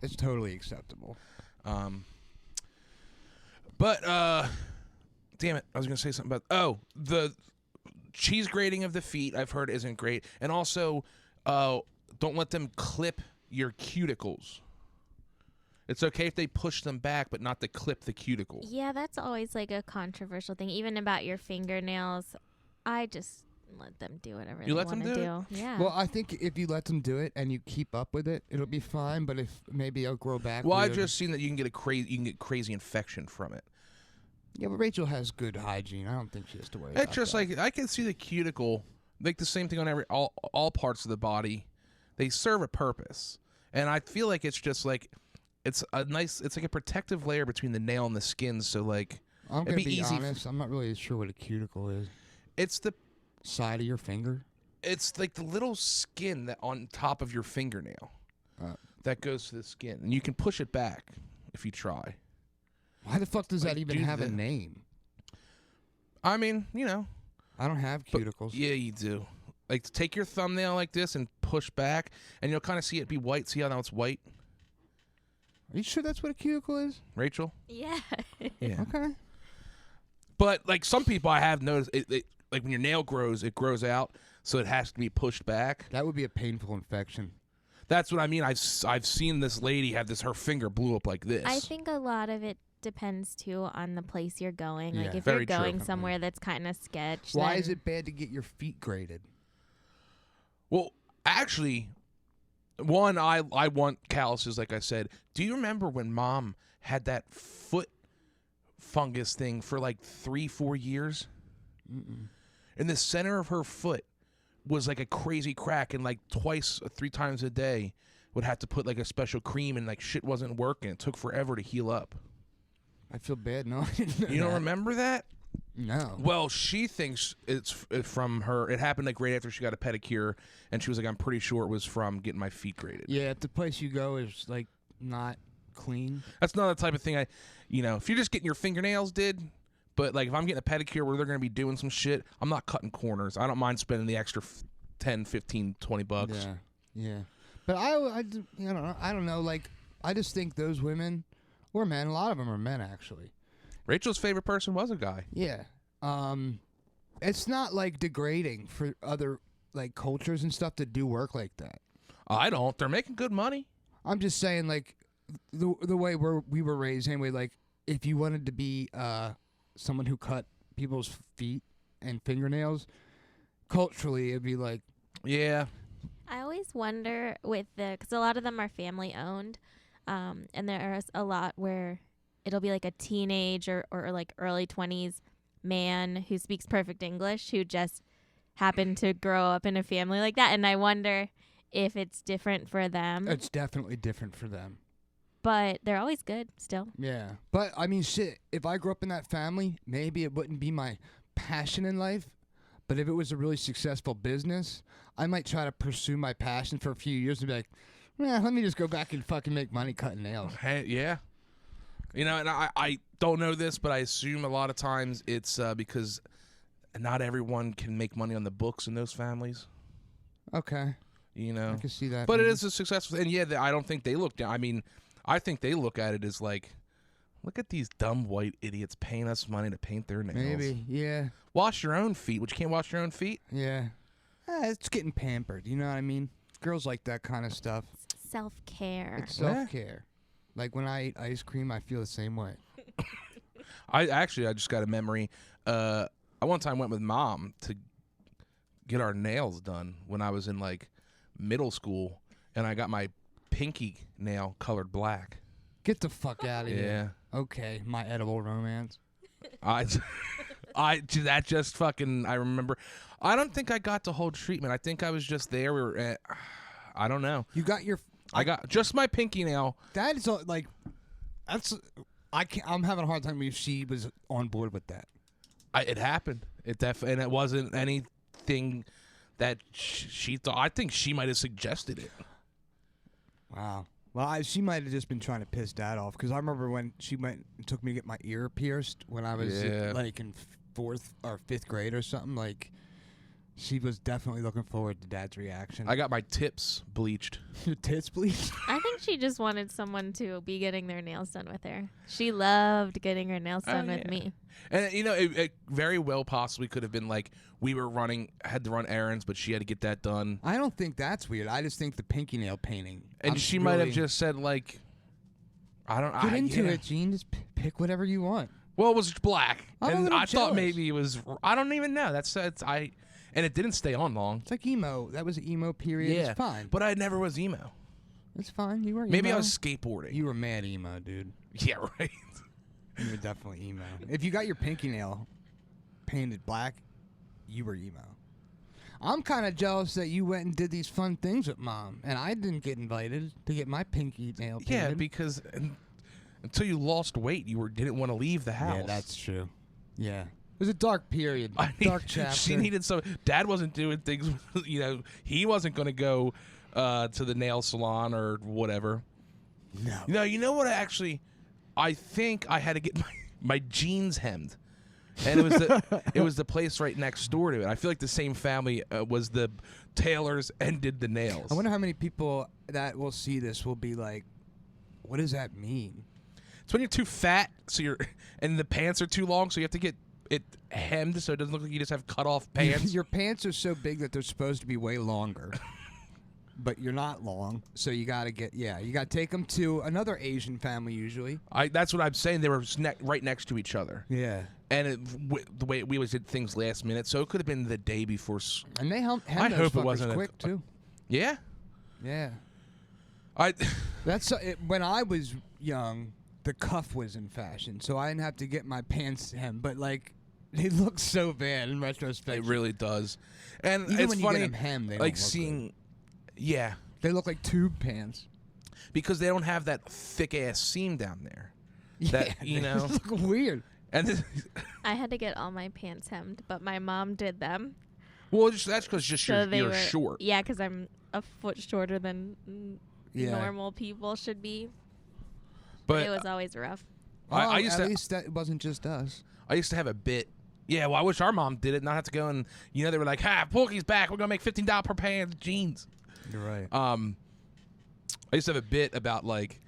C: It's totally acceptable.
A: But damn it, I was gonna say something about the cheese grating of the feet. I've heard isn't great, and also don't let them clip your cuticles. It's okay if they push them back, but not to clip the cuticle.
B: Yeah, that's always like a controversial thing. Even about your fingernails, I just let them do whatever they want to do. Yeah.
C: Well, I think if you let them do it and you keep up with it, it'll be fine. But if maybe it'll grow back.
A: Well, I've just seen that you can get crazy infection from it.
C: Yeah, but Rachel has good hygiene. I don't think she has to worry about
A: It's just
C: that.
A: like I can see the cuticle, like the same thing on all parts of the body. They serve a purpose, and I feel like it's just like it's like a protective layer between the nail and the skin. So like,
C: I'm gonna
A: it'd
C: be
A: easy.
C: honest. I'm not really sure what a cuticle is.
A: It's the
C: side of your finger.
A: It's like the little skin that on top of your fingernail that goes to the skin, and you can push it back if you try.
C: Why the fuck does that even have a name?
A: I mean,
C: I don't have cuticles.
A: Yeah, you do. Like, take your thumbnail like this and push back, and you'll kind of see it be white. See how now it's white?
C: Are you sure that's what a cuticle is?
A: Rachel?
B: Yeah.
A: Yeah.
C: Okay.
A: But, like, some people I have noticed, like, when your nail grows, it grows out, so it has to be pushed back.
C: That would be a painful infection.
A: That's what I mean. I've seen this lady have her finger blew up like this.
B: I think a lot of it depends, too, on the place you're going.
C: Yeah.
B: Like, if
A: Very
B: you're going
A: true.
B: somewhere that's kind of sketch.
C: Why is it bad to get your feet graded?
A: Well, actually, one, I want calluses, like I said. Do you remember when Mom had that foot fungus thing for like 3-4 years?
C: Mm-mm.
A: In the center of her foot was like a crazy crack, and like 3 times a day would have to put like a special cream, and like shit wasn't working. It took forever to heal up.
C: I feel bad. No, I didn't know
A: You don't
C: that.
A: remember that?
C: No.
A: Well, she thinks it's from her. It happened like right after she got a pedicure, and she was like, I'm pretty sure it was from getting my feet graded.
C: Yeah, if the place you go is like not clean.
A: That's not the type of thing if you're just getting your fingernails did, but like if I'm getting a pedicure where they're going to be doing some shit, I'm not cutting corners. I don't mind spending the extra 10, 15, 20 bucks.
C: Yeah. Yeah. But I don't know. Like, I just think those women, or men, a lot of them are men actually.
A: Rachel's favorite person was a guy.
C: Yeah. It's not like degrading for other like cultures and stuff to do work like that.
A: I don't. They're making good money.
C: I'm just saying, like, the way we were raised anyway. Like, if you wanted to be someone who cut people's feet and fingernails, culturally it'd be like,
A: yeah.
B: I always wonder because a lot of them are family owned, and there's a lot where it'll be like a teenage or like early 20s man who speaks perfect English who just happened to grow up in a family like that. And I wonder if it's different for them.
C: it's definitely different for them.
B: But they're always good still.
C: Yeah. But, I mean, shit, if I grew up in that family, maybe it wouldn't be my passion in life. But if it was a really successful business, I might try to pursue my passion for a few years and be like, let me just go back and fucking make money cutting nails.
A: Hey, yeah. And I don't know this, but I assume a lot of times it's because not everyone can make money on the books in those families.
C: Okay.
A: I
C: can see that.
A: But
C: maybe.
A: it is a successful, and yeah, I don't think they look down. I mean, I think they look at it as like, look at these dumb white idiots paying us money to paint their nails.
C: Maybe, yeah.
A: Wash your own feet, but you can't wash your own feet?
C: Yeah. It's getting pampered, you know what I mean? Girls like that kind of stuff.
B: Self-care.
C: It's self-care. Like when I eat ice cream, I feel the same way.
A: I just got a memory. I one time went with Mom to get our nails done when I was in like middle school, and I got my pinky nail colored black.
C: Get the fuck out of
A: Yeah.
C: here. Okay, my edible romance.
A: That just fucking. I remember. I don't think I got the whole treatment. I think I was just there. We were at, I don't know.
C: You got your.
A: I got just my pinky nail.
C: That is like, that's. I'm having a hard time if she was on board with that.
A: It happened. And it wasn't anything that she thought. I think she might have suggested it.
C: Wow. Well, she might have just been trying to piss Dad off, because I remember when she went and took me to get my ear pierced when I was like in 4th or 5th grade or something. Like, she was definitely looking forward to Dad's reaction.
A: I got my tips bleached.
C: Your tits bleached?
B: I think she just wanted someone to be getting their nails done with her. She loved getting her nails done with me.
A: And it very well possibly could have been like we were had to run errands, but she had to get that done.
C: I don't think that's weird. I just think the pinky nail painting.
A: And she might have just said like, I don't
C: get into it, Gene. Just pick whatever you want.
A: Well, it was black,
C: I'm
A: and I thought
C: jealous.
A: maybe it was. I don't even know. And it didn't stay on long.
C: It's like emo. That was emo period.
A: Yeah,
C: It's fine.
A: But I never was emo.
C: It's fine. You were emo.
A: Maybe I was skateboarding.
C: You were mad emo, dude.
A: Yeah, right.
C: You were definitely emo. If you got your pinky nail painted black, you were emo. I'm kind of jealous that you went and did these fun things with Mom, and I didn't get invited to get my pinky nail painted.
A: Yeah, because until you lost weight, you didn't want to leave the house.
C: Yeah, that's true. Yeah. It was a dark period. Dark chapter.
A: She needed some. Dad wasn't doing things. He wasn't going to go to the nail salon or whatever.
C: No.
A: No, you know what? I think I had to get my jeans hemmed, and it was the place right next door to it. I feel like the same family was the tailors and did the nails.
C: I wonder how many people that will see this will be like, "What does that mean?"
A: It's when you're too fat, and the pants are too long, so you have to get it hemmed so it doesn't look like you just have cut off pants.
C: Your pants are so big that they're supposed to be way longer. But you're not long, so you gotta take them to another Asian family usually.
A: That's what I'm saying. They were right next to each other.
C: Yeah.
A: And the way we always did things last minute, so it could have been the day before.
C: And they hemmed
A: I
C: those
A: hope it
C: fuckers
A: wasn't
C: quick too.
A: Yeah.
C: Yeah.
A: That's
C: when I was young, the cuff was in fashion, so I didn't have to get my pants hemmed. But like, they look so bad in retrospect.
A: It really does. And
C: even
A: it's
C: when
A: funny,
C: you get them hemmed, they
A: like
C: don't look
A: seeing.
C: good.
A: Yeah.
C: They look like tube pants.
A: Because they don't have that thick ass seam down there.
C: Yeah,
A: They
C: they look weird.
A: And
B: I had to get all my pants hemmed, but my mom did them.
A: well, that's because you're
B: were
A: short.
B: Yeah, because I'm a foot shorter than
C: Yeah.
B: normal people should be.
A: But
B: It was always rough.
A: I used
C: at
A: to.
C: least that wasn't just us.
A: I used to have a bit. Yeah, well, I wish our mom did it, not have to go and they were like, "Ha, Porky's back. We're gonna make $15 per pair of jeans."
C: You're right.
A: I used to have a bit about like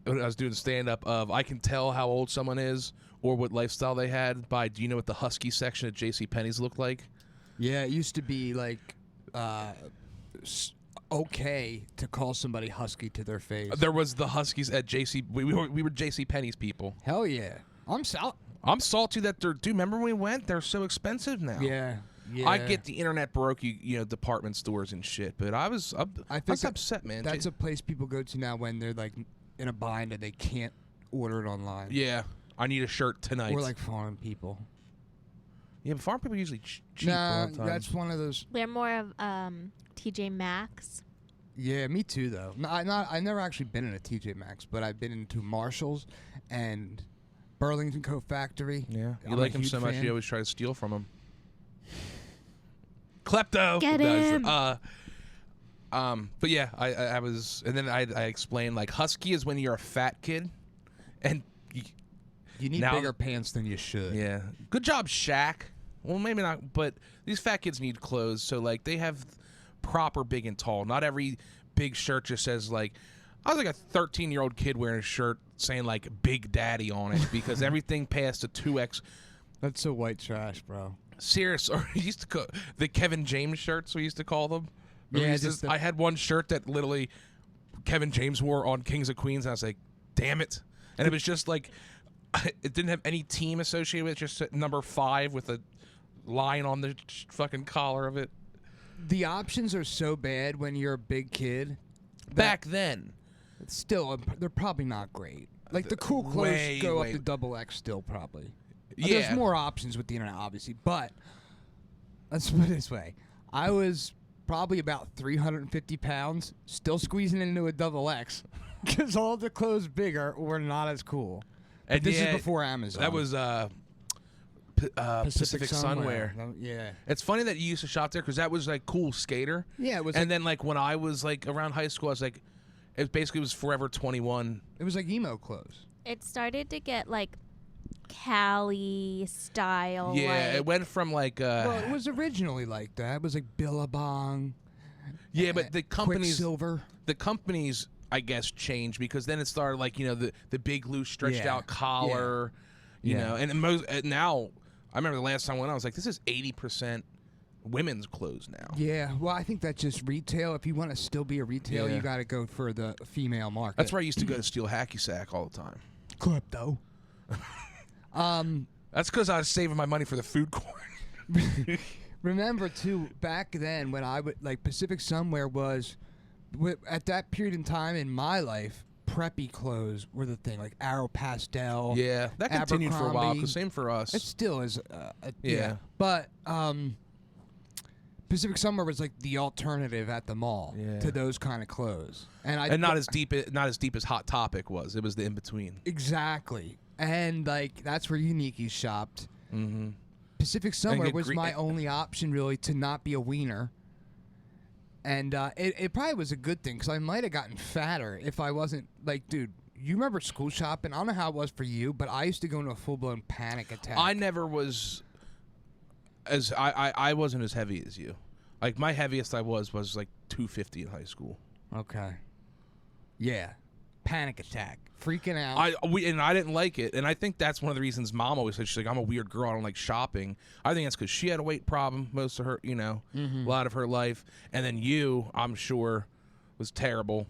A: when I was doing stand up of I can tell how old someone is or what lifestyle they had by do you know what the husky section at JCPenney's looked like?
C: Yeah, it used to be like okay to call somebody husky to their face.
A: There was the huskies at JC. We were JCPenney's people.
C: Hell yeah.
A: I'm salty that they're. Do you remember when we went? They're so expensive now.
C: Yeah. Yeah.
A: I get the internet baroque, department stores and shit, but I was upset, man.
C: That's a place people go to now when they're like in a bind and they can't order it online.
A: Yeah, I need a shirt tonight.
C: Or like foreign people.
A: Yeah, but farm people are usually cheap.
C: Nah,
A: all the time.
C: that's one of those.
B: We're more of TJ Maxx.
C: Yeah, me too though. I've never actually been in a TJ Maxx, but I've been into Marshalls and Burlington Coat Factory.
A: Yeah, you
C: I'm
A: like
C: a
A: him
C: huge
A: so much,
C: fan.
A: you always try to steal from him. Klepto.
B: Get him.
A: But yeah, I was, and then I explained like husky is when you're a fat kid, and
C: You need
A: now-
C: bigger pants than you should.
A: yeah, good job, Shaq. Well, maybe not, but these fat kids need clothes, so like they have proper big and tall. Not every big shirt just says like. I was like a 13-year-old kid wearing a shirt saying like Big Daddy on it because everything past a 2X.
C: That's so white trash, bro.
A: Serious, or he used to call the Kevin James shirts. We used to call them.
C: Yeah,
A: I had one shirt that literally Kevin James wore on Kings of Queens, and I was like, "Damn it!" And it was just like it didn't have any team associated with it. Just number 5 with a line on the fucking collar of it.
C: The options are so bad when you're a big kid.
A: Back then.
C: Still, they're probably not great. Like the cool clothes go up to XX still probably.
A: Yeah.
C: There's more options with the internet, obviously, but let's put it this way: I was probably about 350 pounds, still squeezing into a XX, because all the clothes bigger were not as cool.
A: And
C: this is before Amazon.
A: That was Pacific Sunwear.
C: Yeah.
A: It's funny that you used to shop there because that was like cool skater.
C: Yeah, it was.
A: And then like when I was like around high school, I was like, it basically was Forever 21.
C: It was like emo clothes.
B: It started to get like Cali style.
A: Yeah,
B: like,
A: it went from like.
C: Well, it was originally like that. It was like Billabong.
A: Yeah, but the companies,
C: Quicksilver.
A: the companies, I guess, changed because then it started like the big loose stretched out collar, you know, and now I remember the last time I went, I was like, this is 80% women's clothes now.
C: Yeah, well, I think that's just retail. If you want to still be a retailer, you got to go for the female market.
A: That's where I used to go to steal hacky sack all the time.
C: Klepto.
A: That's because I was saving my money for the food court.
C: Remember too, back then when I would like Pacific Somewhere was at that period in time in my life, preppy clothes were the thing, like Arrow Pastel.
A: Yeah, that continued for a while.
C: Abercrombie.
A: 'Cause same for us.
C: It still is.
A: Yeah.
C: But Pacific Summer was like the alternative at the mall to those kind of clothes, and
A: not as deep as Hot Topic was. It was the in between.
C: Exactly, and like that's where Unique's shopped.
A: Mm-hmm.
C: Pacific Summer was my only option really to not be a wiener, and it probably was a good thing because I might have gotten fatter if I wasn't like, dude. You remember school shopping? I don't know how it was for you, but I used to go into a full blown panic attack.
A: I never was as I wasn't as heavy as you. Like my heaviest I was like 250 in high school.
C: Okay. Yeah. Panic attack. Freaking out.
A: I didn't like it, and I think that's one of the reasons Mom always said she's like, I'm a weird girl. I don't like shopping. I think that's because she had a weight problem most of her, a lot of her life, and then you, I'm sure, was terrible.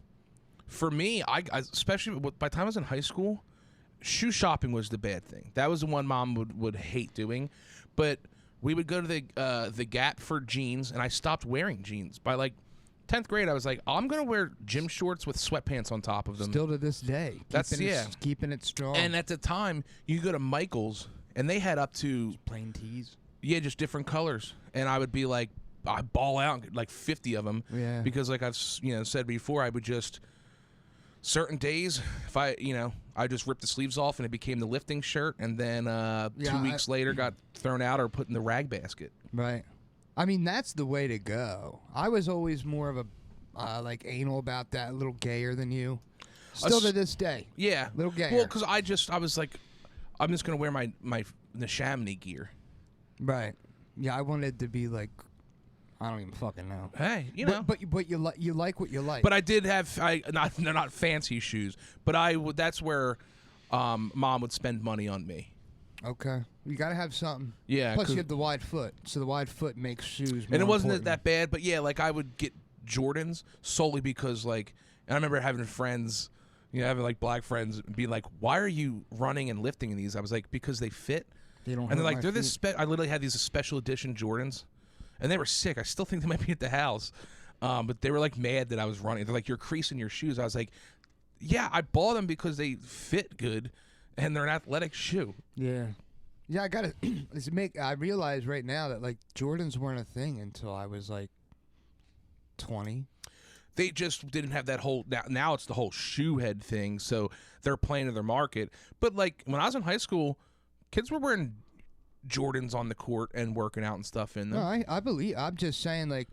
A: For me, I especially by the time I was in high school, shoe shopping was the bad thing. That was the one Mom would hate doing, but we would go to the Gap for jeans, and I stopped wearing jeans. By like 10th grade, I was like, I'm going to wear gym shorts with sweatpants on top of them.
C: Still to this day. Keeping it strong.
A: And at the time, you go to Michael's, and they had up to
C: plain tees.
A: Yeah, just different colors. And I would be like, I'd ball out and get like 50 of them.
C: Yeah.
A: Because like I've said before, I would just, certain days, if I just ripped the sleeves off and it became the lifting shirt, and then 2 weeks later got thrown out or put in the rag basket.
C: Right. I mean, that's the way to go. I was always more of a like anal about that, a little gayer than you. Still to this day.
A: Yeah.
C: Little gayer.
A: Well, because I was like, I'm just going to wear the Chamonix gear.
C: Right. Yeah, I wanted to be like, I don't even fucking know.
A: Hey,
C: But you like what you like.
A: But I did have not fancy shoes, but that's where Mom would spend money on me.
C: Okay. You got to have something.
A: Yeah.
C: Plus you have the wide foot, so the wide foot makes shoes more
A: And it wasn't
C: important.
A: that bad, but yeah, like I would get Jordans solely because like, and I remember having friends, having like black friends be like, why are you running and lifting in these? I was like, because they fit.
C: They don't.
A: And they're like, they're this. I literally had these special edition Jordans, and they were sick. I still think they might be at the house, but they were like mad that I was running. They're like, you're creasing your shoes. I was like, yeah, I bought them because they fit good, and they're an athletic shoe.
C: Yeah. Yeah, I gotta I realize right now that like Jordans weren't a thing until I was like 20.
A: They just didn't have that whole now it's the whole shoe head thing, so they're playing to their market. But like when I was in high school, kids were wearing Jordans on the court and working out and stuff in them.
C: No, I believe. I'm just saying like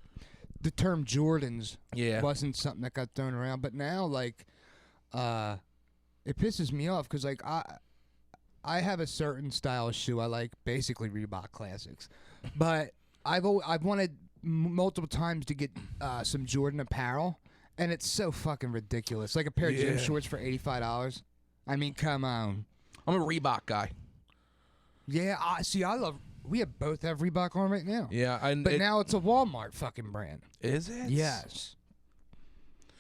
C: the term Jordans wasn't something that got thrown around, but now like it pisses me off because like I have a certain style of shoe I like, basically Reebok Classics, but I've wanted multiple times to get some Jordan apparel, and it's so fucking ridiculous. Like a pair of gym shorts for $85. I mean, come on.
A: I'm a Reebok guy.
C: Yeah, we both have Reebok on right now.
A: Yeah,
C: but now it's a Walmart fucking brand.
A: Is it?
C: Yes.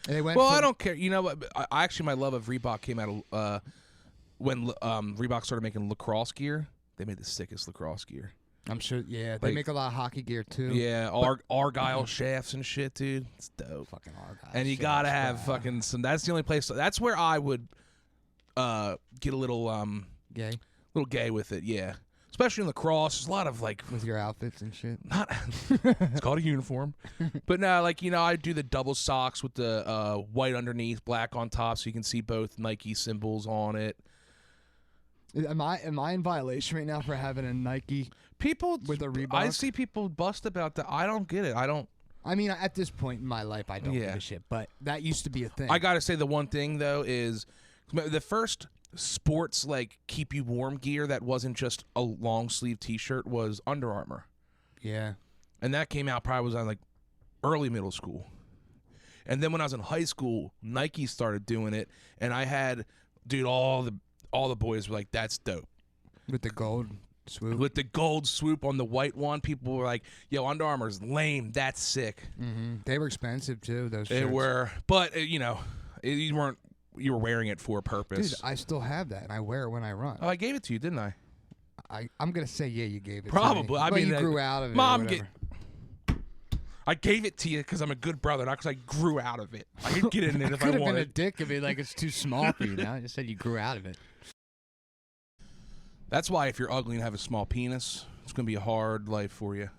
C: And they went
A: I don't care. You know what? I actually, my love of Reebok came out of when Reebok started making lacrosse gear. They made the sickest lacrosse gear.
C: I'm sure. Yeah, they
A: Like-
C: make a lot of hockey gear too.
A: Yeah, Argyle shafts and shit, dude. It's dope.
C: Fucking Argyle.
A: And you
C: shit,
A: gotta have
C: bro.
A: fucking some. That's the only place. That's where I would get a little
C: gay
A: with it. Yeah, especially in lacrosse. There's a lot of like
C: with your outfits and shit.
A: not. It's called a uniform, but no, like I do the double socks with the white underneath, black on top, so you can see both Nike symbols on it.
C: Am I in violation right now for having a Nike?
A: People
C: with a Reebok?
A: I see people bust about that. I don't get it. I don't.
C: I mean, at this point in my life, I don't give a shit. But that used to be a thing.
A: I gotta say the one thing though is the first sports like keep you warm gear that wasn't just a long sleeve T-shirt was Under Armour,
C: yeah.
A: and that came out probably was on like early middle school, and then when I was in high school, Nike started doing it, and I had all the boys were like, "That's dope."
C: With the gold swoop.
A: With the gold swoop on the white one, people were like, "Yo, Under Armour's lame. That's sick."
C: Mm-hmm. They were expensive too. Those
A: They
C: shirts.
A: were, but you were wearing it for a purpose.
C: Dude, I still have that, and I wear it when I run.
A: Oh, I gave it to you, didn't I?
C: I'm gonna say yeah, you gave it.
A: Probably.
C: To me.
A: I
C: Well,
A: mean,
C: you grew out of it.
A: Mom,
C: or whatever.
A: I gave it to you because I'm a good brother, not because I grew out of it. I could get in it if I
C: could have been a
A: wanted.
C: dick and be like, it's too small for you now. I just said you grew out of it.
A: That's why if you're ugly and have a small penis, it's gonna be a hard life for you.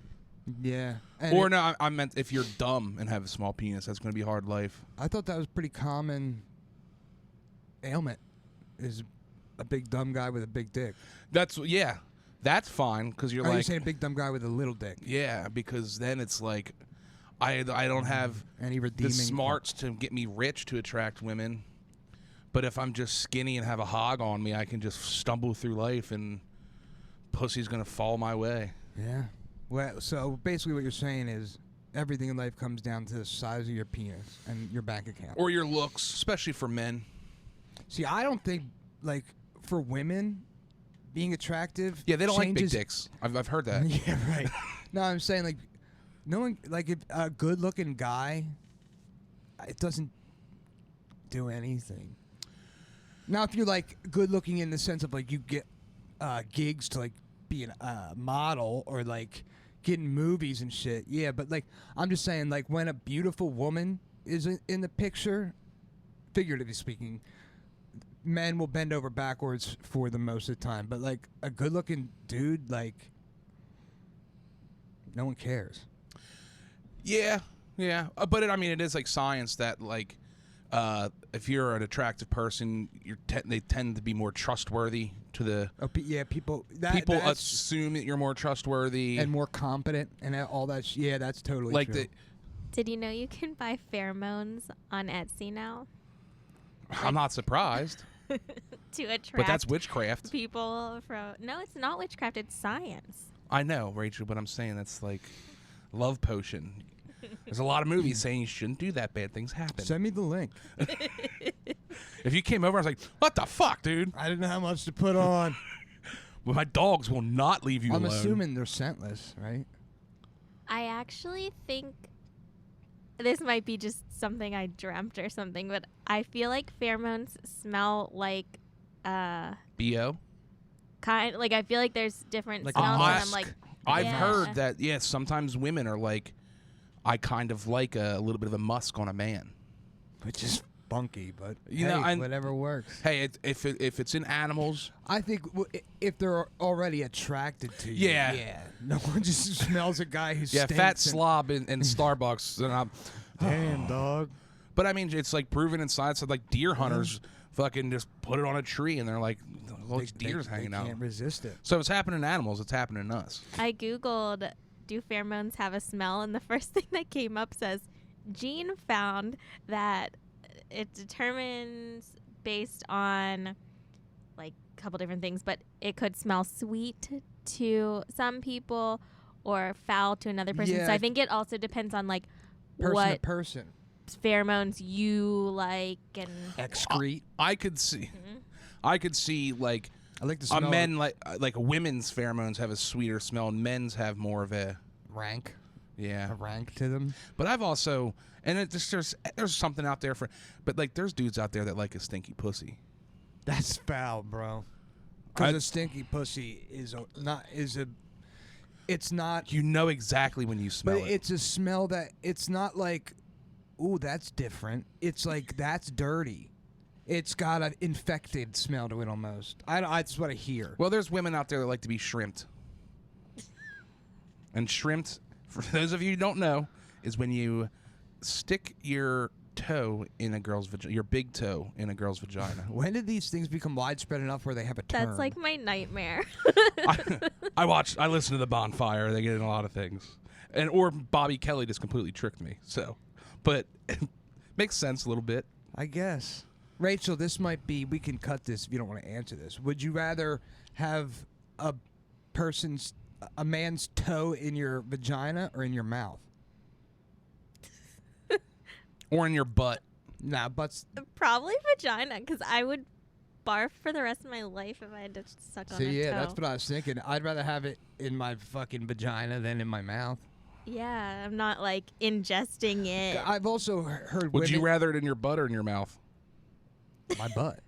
C: Yeah.
A: No, I meant if you're dumb and have a small penis, that's gonna be a hard life.
C: I thought that was pretty common ailment. Is a big dumb guy with a big dick.
A: That's fine because you're
C: Are you
A: like,
C: saying a big dumb guy with a little dick?
A: yeah, because then it's like, I don't have
C: Any
A: the
C: redeeming
A: smarts to get me rich to attract women. But if I'm just skinny and have a hog on me, I can just stumble through life and pussy's gonna fall my way.
C: Yeah. Well, so basically what you're saying is everything in life comes down to the size of your penis and your bank account.
A: Or your looks, especially for men.
C: See, I don't think, like, for women, being attractive
A: Yeah, they don't like big
C: changes-
A: dicks. I've heard that.
C: Yeah, right. No, I'm saying, like, knowing, like, if a good-looking guy, it doesn't do anything. Now, if you're, like, good-looking in the sense of, like, you get gigs to, like, be a model or, like, get in movies and shit, yeah, but, like, I'm just saying, like, when a beautiful woman is in the picture, figuratively speaking, men will bend over backwards for them most of the time. But, like, a good-looking dude, like, no one cares.
A: Yeah. But it is like science that like, if you're an attractive person, they tend to be more trustworthy to the
C: Yeah, people
A: assume that you're more trustworthy
C: and more competent and all that. Yeah, that's totally
A: like
C: true.
B: Did you know you can buy pheromones on Etsy now
A: I'm not surprised,
B: to attract
A: but that's witchcraft.
B: people from? No, it's not witchcraft. It's science.
A: I know, Rachel, but I'm saying that's like love potion. There's a lot of movies saying you shouldn't do that. Bad things happen.
C: Send me the link.
A: If you came over, I was like, "What the fuck, dude?"
C: I didn't know how much to put on.
A: Well, my dogs will not leave you
C: I'm
A: alone.
C: assuming they're scentless, right?
B: I actually think this might be just something I dreamt or something, but I feel like pheromones smell like
A: BO.
B: I feel like there's different
C: Like a
B: smells, and I'm
C: musk.
B: like,
A: I've
B: yeah.
A: heard that. Yeah, sometimes women are like, I kind of like a little bit of a musk on a man.
C: Which is funky, but
A: You know,
C: hey, whatever works.
A: Hey, if it's in animals,
C: I think if they're already attracted to you,
A: Yeah.
C: no one just smells a guy who
A: yeah,
C: stinks
A: fat
C: and-
A: slob in Starbucks. And I'm,
C: Damn, dog.
A: but I mean, it's like proven in science that like deer hunters fucking just put it on a tree and they're like, all these deer's hanging out.
C: Can't resist it.
A: So if it's happening in animals, it's happening in us.
B: I googled, do pheromones have a smell? And the first thing that came up says, Gene found that it determines based on like a couple different things, but it could smell sweet to some people or foul to another person.
C: Yeah.
B: So I think it also depends on like
C: Person to
B: what
C: person.
B: pheromones you like and
C: Excrete.
A: I could see like
C: I like the smell.
A: men like women's pheromones have a sweeter smell and men's have more of a
C: rank.
A: yeah.
C: A rank to them.
A: But I've also there's something out there but like there's dudes out there that like a stinky pussy.
C: That's foul, bro.
A: I-
C: Because a stinky pussy is it's not.
A: You know exactly when you smell
C: But
A: it.
C: it's a smell that it's not like, ooh, that's different. It's like that's dirty. It's got an infected smell to it almost. That's what I hear.
A: Well, there's women out there that like to be shrimped. And shrimped, for those of you who don't know, is when you stick your toe in a girl's vagina, your big toe in a girl's vagina.
C: When did these things become widespread enough where they have a term?
B: That's like my nightmare.
A: I listen to The Bonfire. They get in a lot of things. Or Bobby Kelly just completely tricked me. So, but it makes sense a little bit.
C: I guess. Rachel, this might be, we can cut this if you don't want to answer this. Would you rather have a man's toe in your vagina or in your mouth?
A: Or in your butt.
C: Nah, butts.
B: Probably vagina, because I would barf for the rest of my life if I had to suck on a toe.
C: That's what I was thinking. I'd rather have it in my fucking vagina than in my mouth.
B: Yeah, I'm not like ingesting it.
C: I've also heard
A: Would
C: women...
A: you rather it in your butt or in your mouth?
C: My butt.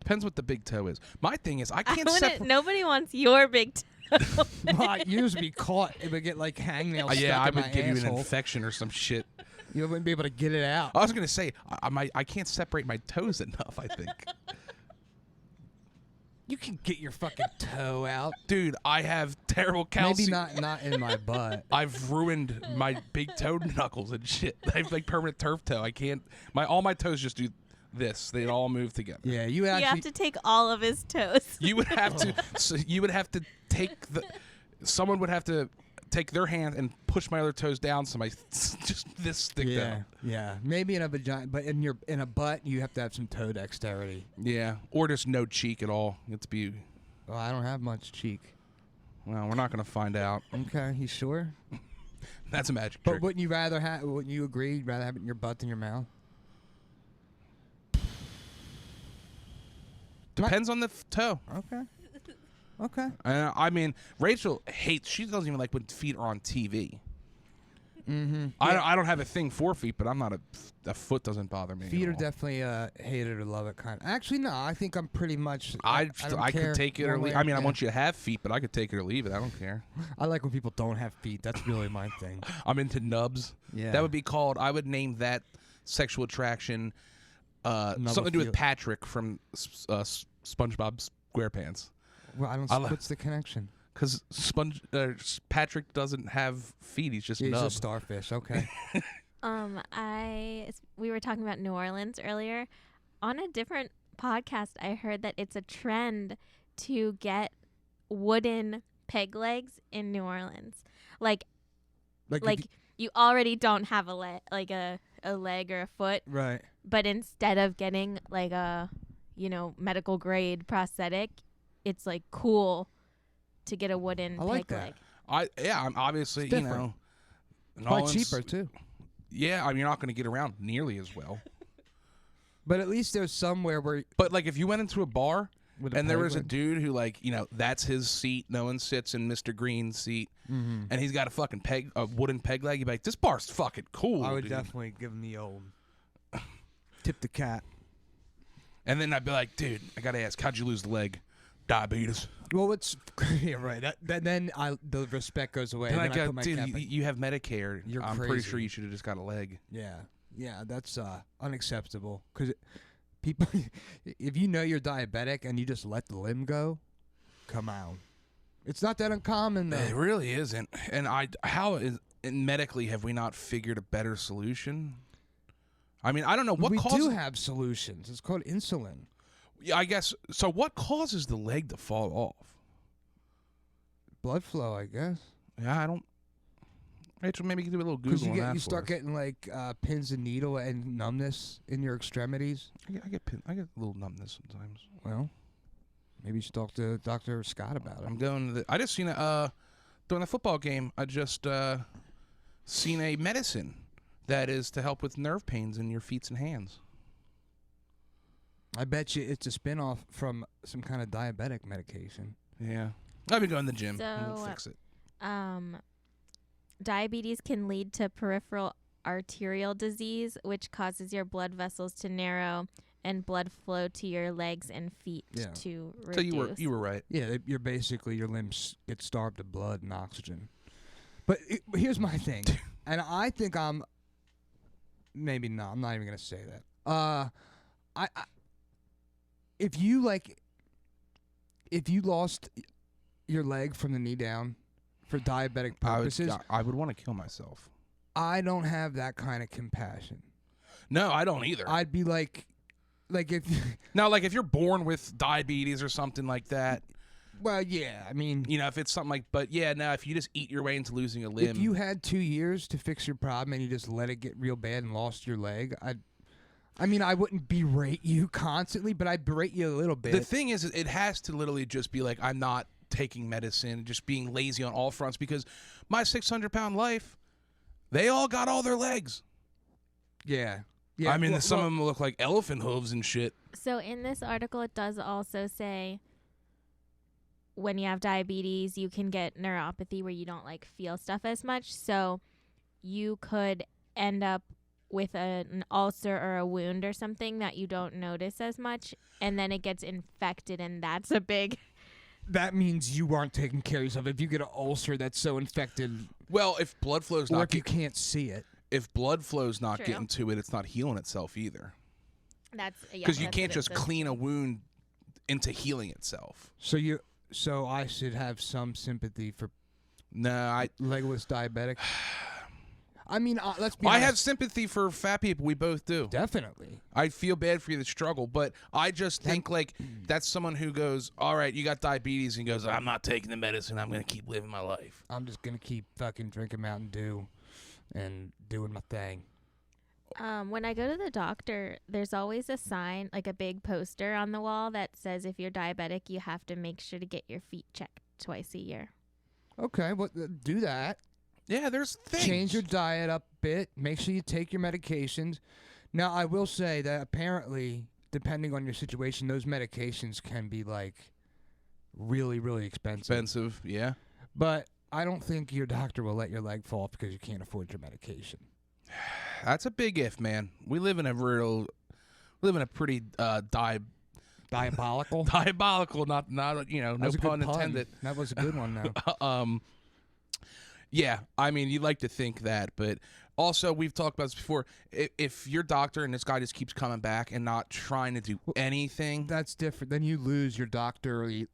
A: Depends what the big toe is. My thing is, I can't separate.
B: Nobody wants your big toe.
C: My ears would be caught. It would get like hangnails stuck
A: Yeah, I
C: in my
A: would give you an
C: asshole.
A: infection or some shit.
C: You wouldn't be able to get it out.
A: I was going to say, I can't separate my toes enough, I think.
C: You can get your fucking toe out.
A: Dude, I have terrible calcium.
C: Maybe not in my butt.
A: I've ruined my big toe knuckles and shit. I have like permanent turf toe. I can't. All my toes just do this. They all move together.
C: Yeah, you actually.
B: You have to take all of his toes.
A: You would have to. So you would have to take the. Someone would have to take their hand and push my other toes down so my just this stick down.
C: Yeah. Maybe in a vagina, but in a butt, you have to have some toe dexterity.
A: Yeah, or just no cheek at all. It's be.
C: Well, I don't have much cheek.
A: Well, we're not gonna find out.
C: Okay, you sure?
A: That's a magic
C: But
A: trick.
C: wouldn't you rather have? Wouldn't you agree? You'd rather have it in your butt than your mouth?
A: Depends on the toe.
C: Okay. Okay.
A: I mean, Rachel hates. She doesn't even like when feet are on TV.
C: Mm-hmm.
A: I don't have a thing for feet, but I'm not a foot doesn't bother me.
C: Feet
A: at
C: are
A: all.
C: definitely hate it or love it kind. Actually, no. I think I'm pretty much.
A: I
C: don't care
A: could take it or
C: one
A: leave.
C: way.
A: I mean, I
C: Yeah.
A: want you to have feet, but I could take it or leave it. I don't care.
C: I like when people don't have feet. That's really my thing.
A: I'm into nubs.
C: Yeah.
A: That would be called. I would name that sexual attraction. Something to do with
C: feel-
A: Patrick from SpongeBob SquarePants.
C: Well, I don't. What's the connection?
A: Because Patrick doesn't have feet. He's just
C: He's
A: nub.
C: a starfish. Okay.
B: We were talking about New Orleans earlier. On a different podcast, I heard that it's a trend to get wooden peg legs in New Orleans. Like you already don't have a leg or a foot,
C: right.
B: but instead of getting like a medical grade prosthetic, it's like cool to get a wooden
C: I like
B: peg
C: that.
B: leg.
A: I'm obviously
C: It's different.
A: New
C: Probably
A: Orleans-
C: cheaper too.
A: Yeah, I mean, you're not going to get around nearly as well.
C: But at least there's somewhere where.
A: But like, if you went into a bar
C: With
A: and there
C: peg
A: was a
C: leg.
A: dude who that's his seat, no one sits in Mr. Green's seat,
C: Mhm.
A: and he's got a wooden peg leg, you'd be like, this bar's fucking cool.
C: I would
A: dude.
C: definitely give him the old tip the cat.
A: And then I'd be like, dude, I gotta ask, how'd you lose the leg? Diabetes.
C: Well, it's yeah, right. Then the respect goes away.
A: Then I
C: Then I
A: go,
C: put my
A: dude,
C: cap
A: you,
C: in.
A: you have Medicare.
C: You're
A: I'm pretty
C: crazy.
A: sure you should have just got a leg.
C: Yeah, that's unacceptable. Because people, if you know you're diabetic and you just let the limb go, come on. It's not that uncommon though.
A: It really isn't. And medically have we not figured a better solution? I mean, I don't know what
C: we
A: causes.
C: do have solutions. It's called insulin.
A: Yeah, I guess. So what causes the leg to fall off?
C: Blood flow, I guess.
A: Yeah, I don't. Rachel, maybe you can do a little
C: Because
A: Google on that
C: you
A: for
C: start
A: us.
C: getting like pins and needle and numbness in your extremities.
A: I get a little numbness sometimes.
C: Well, maybe you should talk to Dr. Scott about it.
A: I'm going to I just seen during the football game. I just seen a medicine that is to help with nerve pains in your feet and hands.
C: I bet you it's a spinoff from some kind of diabetic medication.
A: Yeah, I've been going to the gym. We'll
B: So,
A: fix it.
B: Diabetes can lead to peripheral arterial disease, which causes your blood vessels to narrow and blood flow to your legs and feet
C: Yeah.
B: to reduce.
A: So you were right.
C: Yeah, you're basically, your limbs get starved of blood and oxygen. But here's my thing, and I think I'm maybe not. I'm not even gonna say that. I if you lost your leg from the knee down for diabetic purposes,
A: I would want to kill myself.
C: I don't have that kind of compassion.
A: No, I don't either.
C: I'd be like if
A: Now, like if you're born with diabetes or something like that,
C: well, yeah, I mean,
A: you know, if it's something like, but yeah, no, if you just eat your way into losing a limb.
C: if you had 2 years to fix your problem and you just let it get real bad and lost your leg, I mean, I wouldn't berate you constantly, but I'd berate you a little bit.
A: The thing is, it has to literally just be like, I'm not taking medicine, just being lazy on all fronts, because my 600-pound life, they all got all their legs.
C: Yeah.
A: I mean, some of them look like elephant hooves and shit.
B: So in this article, it does also say when you have diabetes, you can get neuropathy where you don't like feel stuff as much. So you could end up with an ulcer or a wound or something that you don't notice as much, and then it gets infected, and that's a big...
C: That means you aren't taking care of yourself. If you get an ulcer that's so infected,
A: Well, if blood flow's
C: or
A: not
C: if you can't see it.
A: if blood flow's not
B: True.
A: getting to it, it's not healing itself either.
B: That's
A: Because you can't just clean a wound into healing itself.
C: So I should have some sympathy for
A: No,
C: legless diabetic. I mean, let's be
A: I
C: honest.
A: have sympathy for fat people. We both do.
C: Definitely.
A: I feel bad for you that struggle, but I just think like that's someone who goes, all right, you got diabetes, and goes, I'm not taking the medicine. I'm going to keep living my life.
C: I'm just going to keep fucking drinking Mountain Dew and doing my thing.
B: When I go to the doctor, there's always a sign, like a big poster on the wall that says if you're diabetic, you have to make sure to get your feet checked twice a year.
C: Okay, well, do that.
A: Yeah, there's things.
C: Change your diet up a bit. Make sure you take your medications. Now, I will say that apparently, depending on your situation, those medications can be like really, really expensive.
A: Yeah.
C: But I don't think your doctor will let your leg fall off because you can't afford your medication.
A: That's a big if, man. We live in a pretty
C: Diabolical?
A: diabolical, not you know,
C: That
A: no
C: was a good
A: pun intended.
C: That was a good one, though.
A: Yeah, I mean, you'd like to think that, but also we've talked about this before. If your doctor and this guy just keeps coming back and not trying to do anything,
C: That's different. Then you lose your doctorly.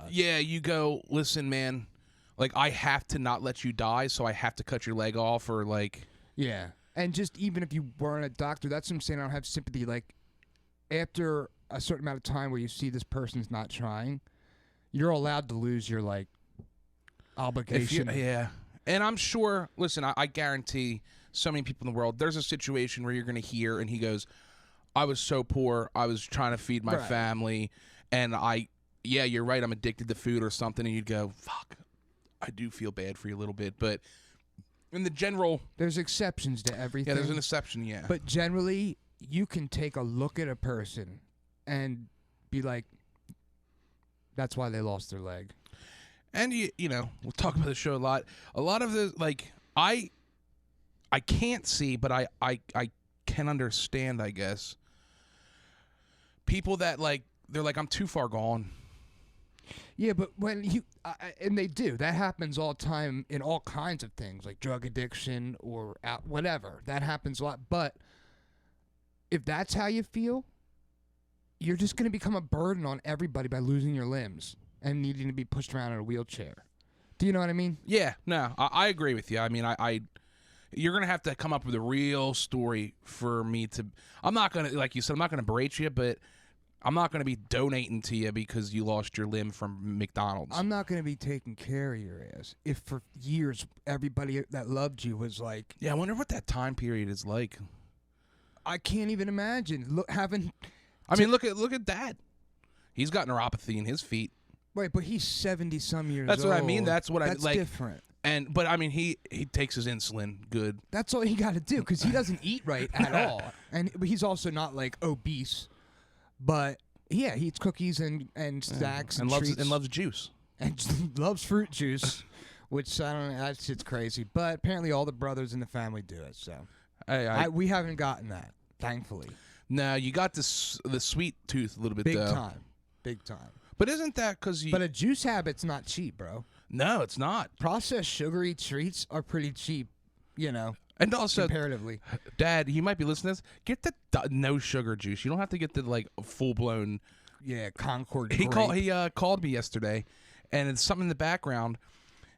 A: yeah, you go, listen, man, like I have to not let you die, so I have to cut your leg off, or like,
C: Yeah. And just even if you weren't a doctor, that's what I'm saying. I don't have sympathy. Like, after a certain amount of time where you see this person's not trying, you're allowed to lose your, like, obligation.
A: Yeah. And I'm sure, listen, I guarantee so many people in the world, there's a situation where you're going to hear, and he goes, I was so poor, I was trying to feed my family, and yeah, you're right, I'm addicted to food or something, and you'd go, fuck, I do feel bad for you a little bit, but in the general...
C: There's exceptions to everything.
A: Yeah, there's an exception, yeah.
C: But generally, you can take a look at a person and be like, that's why they lost their leg.
A: And you know, we'll talk about the show a lot. A lot of the like I can't see, but I can understand, I guess. People that like they're like, I'm too far gone.
C: Yeah, but when you and they do, that happens all the time in all kinds of things, like drug addiction or whatever. That happens a lot. But if that's how you feel, you're just going to become a burden on everybody by losing your limbs and needing to be pushed around in a wheelchair. Do you know what I mean?
A: Yeah, no, I agree with you. I mean, you're going to have to come up with a real story for me to... I'm not going to, like you said, I'm not going to berate you, but I'm not going to be donating to you because you lost your limb from McDonald's.
C: I'm not going to be taking care of your ass if for years everybody that loved you was like...
A: Yeah, I wonder what that time period is like.
C: I can't even imagine. Look, having...
A: I mean, look at Dad. He's got neuropathy in his feet.
C: Right, but he's 70-some years old.
A: That's what I mean. That's what
C: That's
A: like.
C: different.
A: But I mean, he takes his insulin good.
C: That's all he got to do because he doesn't eat right at all, but he's also not like obese. But yeah, he eats cookies and snacks and treats.
A: loves juice
C: and loves fruit juice, which I don't know. That shit's crazy. But apparently, all the brothers in the family do it. So we haven't gotten that, thankfully.
A: No, you got this the sweet tooth a little bit
C: Big
A: though.
C: time. Big time.
A: But isn't that because you?
C: But a juice habit's not cheap, bro.
A: No, it's not.
C: Processed sugary treats are pretty cheap, you know,
A: And also,
C: comparatively.
A: Dad, you might be listening to this. Get the no sugar juice. You don't have to get the like full blown.
C: Yeah, Concord.
A: He
C: grape.
A: called me yesterday, and it's something in the background,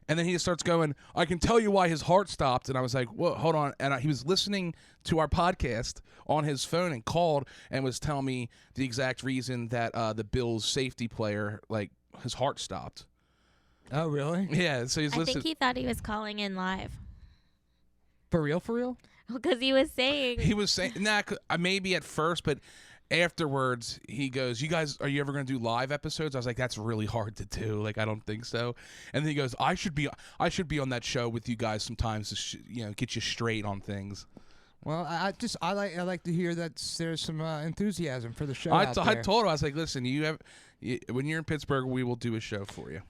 A: and then he just starts going, "I can tell you why his heart stopped." And I was like, "Whoa, hold on!" And he was listening to our podcast on his phone and called and was telling me the exact reason that the Bills safety player, like, his heart stopped.
C: Oh, really?
A: Yeah, so he's
B: I
A: listening.
B: think he thought he was calling in live
C: For real? For real?
B: because he was saying.
A: He was saying, nah, maybe at first, but afterwards he goes, "You guys, are you ever going to do live episodes?" I was like, "That's really hard to do. Like, I don't think so." And then he goes, I should be on that show with you guys sometimes to get you straight on things."
C: Well, I like to hear that there's some enthusiasm for the show.
A: I
C: out
A: told
C: there.
A: him, I was like, "Listen, when you're in Pittsburgh, we will do a show for you."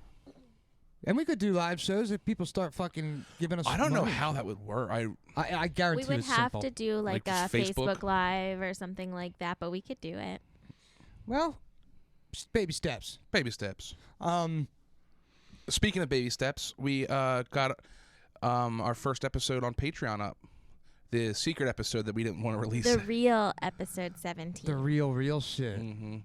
C: And we could do live shows if people start fucking giving us.
A: I don't know
C: money.
A: how that would work.
C: I guarantee
B: We would
C: it's
B: have
C: simple.
B: to do like
A: Like
B: a
A: Facebook?
B: Facebook Live or something like that, but we could do it.
C: Well, baby steps.
A: Baby steps.
C: Um,
A: Speaking of baby steps, we got our first episode on Patreon up. The secret episode that we didn't want to release.
B: The real episode 17.
C: the real shit.
A: Mm-hmm.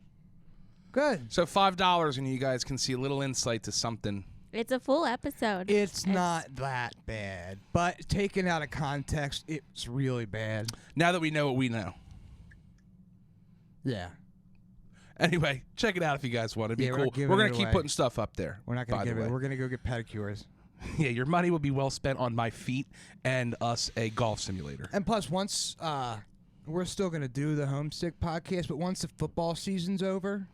C: Good.
A: So $5, and you guys can see a little insight to something.
B: It's a full episode.
C: It's not that bad, but taken out of context, it's really bad.
A: Now that we know what we know.
C: Yeah.
A: Anyway, check it out if you guys want. It'd be
C: Yeah, we're
A: cool.
C: not giving
A: We're gonna
C: it
A: keep
C: away.
A: putting stuff up there.
C: We're not
A: by
C: gonna
A: the
C: give it.
A: way.
C: We're gonna go get pedicures.
A: Yeah, your money will be well spent on my feet and us a golf simulator.
C: And plus, once we're still gonna do the Homesick podcast, but once the football season's over,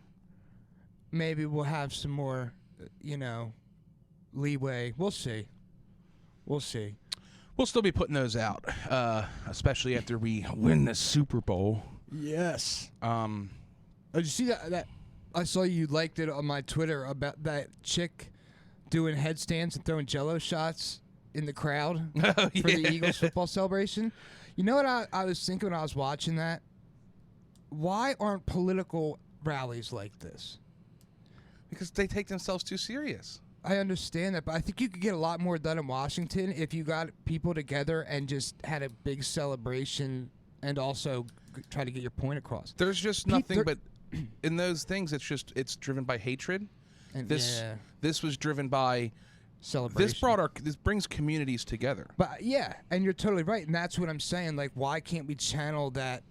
C: maybe we'll have some more, leeway. We'll see. We'll see.
A: We'll still be putting those out, especially after we win the Super Bowl.
C: Yes.
A: Oh,
C: did you see that? I saw you liked it on my Twitter about that chick doing headstands and throwing Jello shots in the crowd for the Eagles football celebration. You know what I was thinking when I was watching that? Why aren't political rallies like this?
A: Because they take themselves too serious.
C: I understand that, but I think you could get a lot more done in Washington if you got people together and just had a big celebration and also try to get your point across.
A: There's just nothing but in those things. It's driven by hatred.
C: And
A: This was driven by
C: celebration.
A: This brings communities together.
C: But yeah, and you're totally right, and that's what I'm saying. Like, why can't we channel that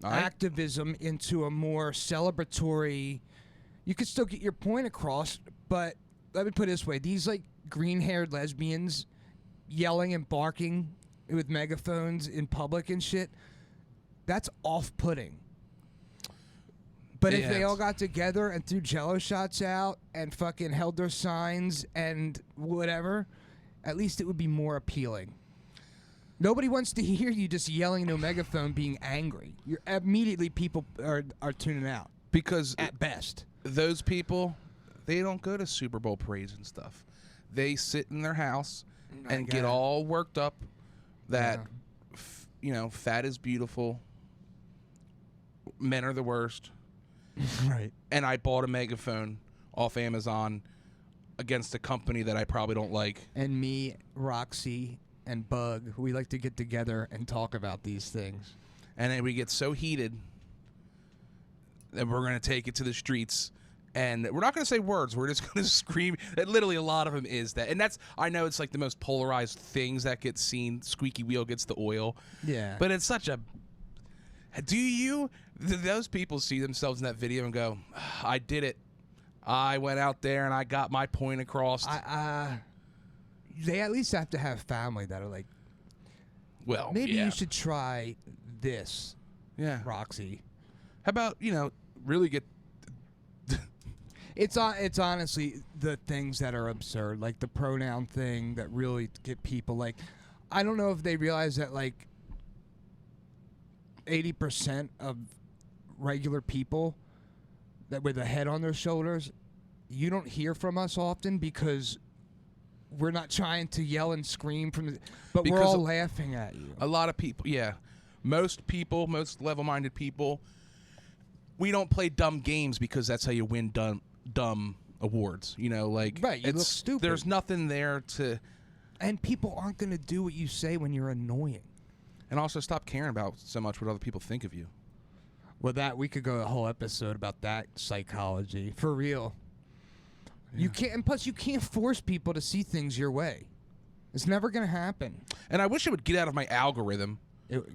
C: activism into a more celebratory? You could still get your point across, but let me put it this way: these like green-haired lesbians yelling and barking with megaphones in public and shit. That's off-putting. But if they all got together and threw Jello shots out and fucking held their signs and whatever, at least it would be more appealing. Nobody wants to hear you just yelling into a megaphone being angry. You're immediately people are tuning out.
A: Because
C: At best.
A: those people, they don't go to Super Bowl parades and stuff. They sit in their house and get all worked up that, fat is beautiful. Men are the worst.
C: Right.
A: And I bought a megaphone off Amazon against a company that I probably don't like.
C: And me, Roxy, and Bug, we like to get together and talk about these things.
A: And then we get so heated that we're going to take it to the streets. And we're not going to say words. We're just going to scream. That literally a lot of them is that. And I know it's like the most polarized things that get seen. Squeaky wheel gets the oil.
C: Yeah.
A: But it's such a... Do those people see themselves in that video and go, I did it. I went out there and I got my point across.
C: They at least have to have family that are like,
A: well,
C: maybe
A: yeah.
C: you should try this,
A: Yeah.
C: Roxy.
A: How about, really get...
C: It's honestly the things that are absurd, like the pronoun thing that really get people like. I don't know if they realize that like 80% of regular people that with a head on their shoulders, you don't hear from us often because we're not trying to yell and scream but we're
A: Because
C: all laughing at you.
A: A lot of people, yeah. most people, most level-minded people, we don't play dumb games because that's how you win dumb awards. You know, like
C: Right, you look
A: it's
C: stupid.
A: there's nothing there to.
C: And people aren't going to do what you say when you're annoying.
A: And also stop caring about so much what other people think of you.
C: Well, that we could go a whole episode about that psychology for real. Yeah. You can't, and plus you can't force people to see things your way. It's never gonna happen.
A: And I wish it would get out of my algorithm.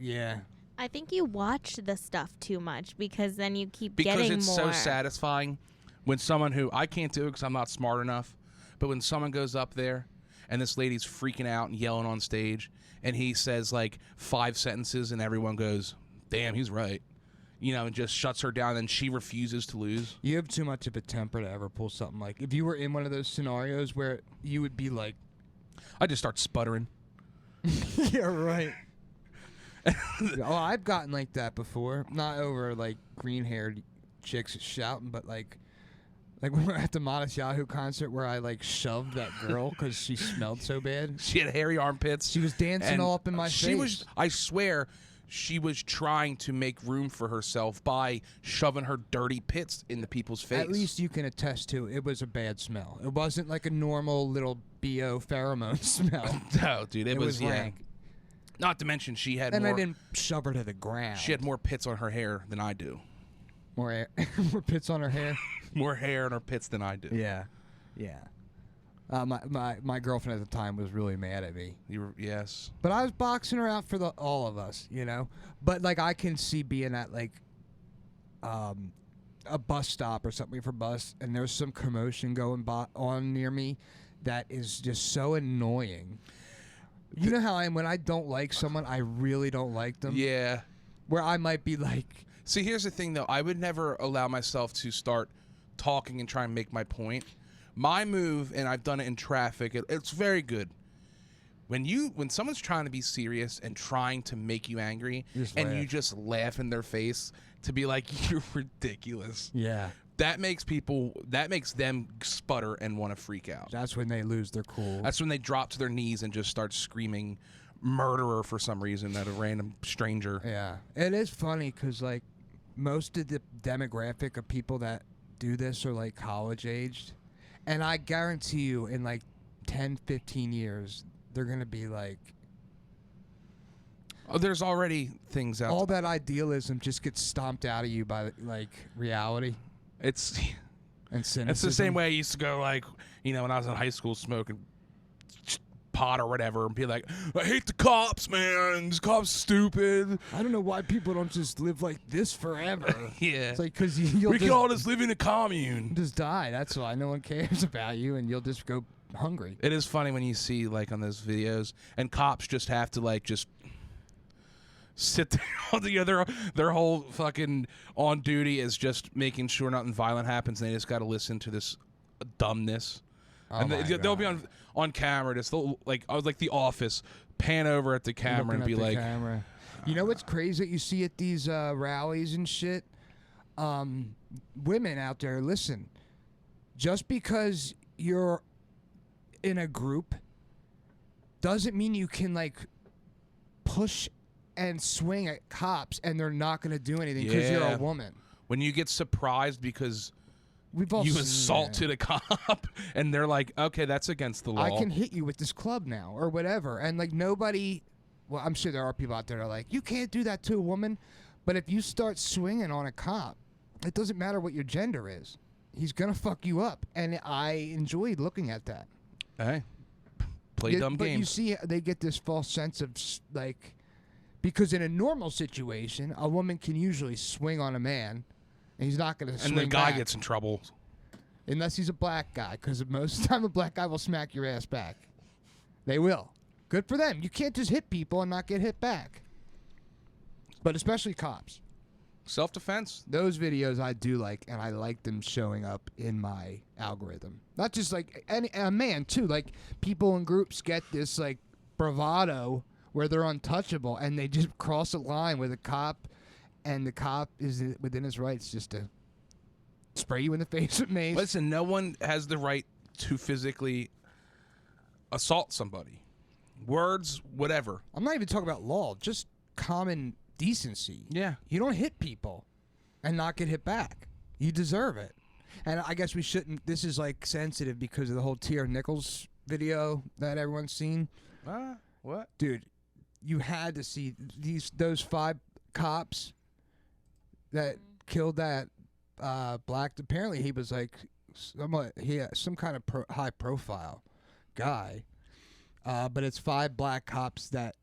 C: Yeah.
B: I think you watch the stuff too much because then you keep
A: Because
B: getting
A: it's
B: more.
A: so satisfying when someone who I can't do it because I'm not smart enough, but when someone goes up there and this lady's freaking out and yelling on stage, and he says like 5 sentences, and everyone goes, "Damn, he's right." You know, and just shuts her down, and she refuses to lose.
C: You have too much of a temper to ever pull something like. If you were in one of those scenarios where you would be like,
A: I just start sputtering.
C: yeah, right. Oh, I've gotten like that before. Not over like green-haired chicks shouting, but like when we were at the Modest Yahoo concert where I like shoved that girl because she smelled so bad.
A: She had hairy armpits.
C: She was dancing all up in my face.
A: I swear, she was trying to make room for herself by shoving her dirty pits into people's face.
C: At least you can attest to it was a bad smell. It wasn't like a normal little BO pheromone smell.
A: No, dude, it was
C: rank.
A: Not to mention she had
C: And
A: more.
C: I didn't shove her to the ground.
A: She had more pits on her hair than I do.
C: More pits on her hair.
A: More hair on her pits than I do.
C: Yeah, yeah. My girlfriend at the time was really mad at me.
A: Yes.
C: But I was boxing her out for all of us, you know. But like I can see being at like a bus stop or something for bus, and there's some commotion going on near me that is just so annoying. You know how I am when I don't like someone, I really don't like them.
A: Yeah.
C: Where I might be like.
A: See, here's the thing though. I would never allow myself to start talking and try and make my point. My move, and I've done it in traffic, it's very good. When someone's trying to be serious and trying to make you angry, and you just laugh in their face to be like, "You're ridiculous."
C: Yeah.
A: That makes them sputter and want to freak out.
C: That's when they lose their cool.
A: That's when they drop to their knees and just start screaming murderer for some reason at a random stranger.
C: Yeah. It is funny because, like, most of the demographic of people that do this are, like, college-aged. And I guarantee you in, like, 10, 15 years, they're going to be, like...
A: Oh, there's already things out
C: all that idealism just gets stomped out of you by, like, reality.
A: It's
C: cynicism.
A: It's the same way I used to go, like, you know, when I was in high school smoking pot or whatever, and be like, "I hate the cops, man. These cops stupid."
C: I don't know why people don't just live like this forever.
A: Yeah.
C: It's like, because
A: we can all just live in a commune.
C: Just die. That's why. No one cares about you, and you'll just go hungry.
A: It is funny when you see, like, on those videos, and cops just have to, like, just sit down together. Their whole fucking on duty is just making sure nothing violent happens, and they just got to listen to this dumbness.
C: Oh,
A: and they'll be on camera, just like The Office, pan over at the camera and be like,
C: camera. You know what's crazy that you see at these rallies and shit? Women out there, listen. Just because you're in a group doesn't mean you can, like, push and swing at cops and they're not going to do anything because you're a woman.
A: When you get surprised because
C: We've all
A: you
C: seen
A: assaulted
C: that.
A: a cop and they're like, "Okay, that's against the law.
C: I can hit you with this club now," or whatever. And, like, nobody... Well, I'm sure there are people out there that are like, "You can't do that to a woman." But if you start swinging on a cop, it doesn't matter what your gender is. He's going to fuck you up. And I enjoyed looking at that.
A: Hey, play dumb
C: but
A: games.
C: You see, they get this false sense of, like... Because in a normal situation, a woman can usually swing on a man, and he's not going to swing
A: And the guy
C: back.
A: gets in trouble.
C: Unless he's a black guy, because most of the time a black guy will smack your ass back. They will. Good for them. You can't just hit people and not get hit back. But especially cops.
A: Self-defense.
C: Those videos I do like, and I like them showing up in my algorithm. Not just like a man, too. Like, people in groups get this, like, bravado where they're untouchable, and they just cross a line with a cop, and the cop is within his rights just to spray you in the face with mace.
A: Listen, no one has the right to physically assault somebody. Words, whatever.
C: I'm not even talking about law, just common decency.
A: Yeah.
C: You don't hit people and not get hit back. You deserve it. And I guess we shouldn't. This is like sensitive because of the whole Tia Nichols video that everyone's seen.
A: What?
C: Dude, you had to see those 5 cops that killed that black. Apparently, he was like some kind of high profile guy. But it's 5 black cops that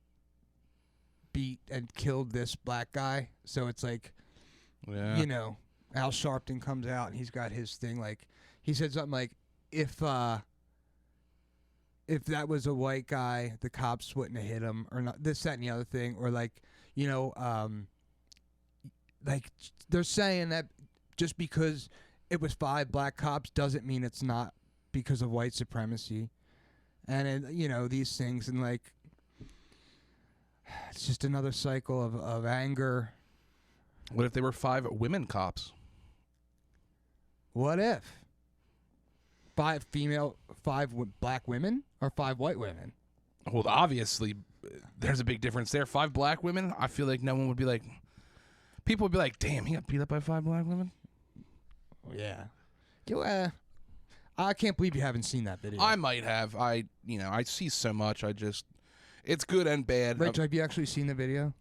C: beat and killed this black guy. So it's like, you know, Al Sharpton comes out and he's got his thing. Like, he said something like, if that was a white guy, the cops wouldn't have hit him, or not this, that, and the other thing. Or like, you know, like they're saying that just because it was 5 black cops doesn't mean it's not because of white supremacy. And, you know, these things, and like, it's just another cycle of anger.
A: What if they were 5 women cops?
C: What if 5 black women or 5 white women?
A: Well, obviously, there's a big difference there. 5 black women, I feel like no one would be like, people would be like, damn, he got beat up by 5 black women?
C: Yeah. I can't believe you haven't seen that video.
A: I might have. I see so much. It's good and bad.
C: Rachel, have you actually seen the video?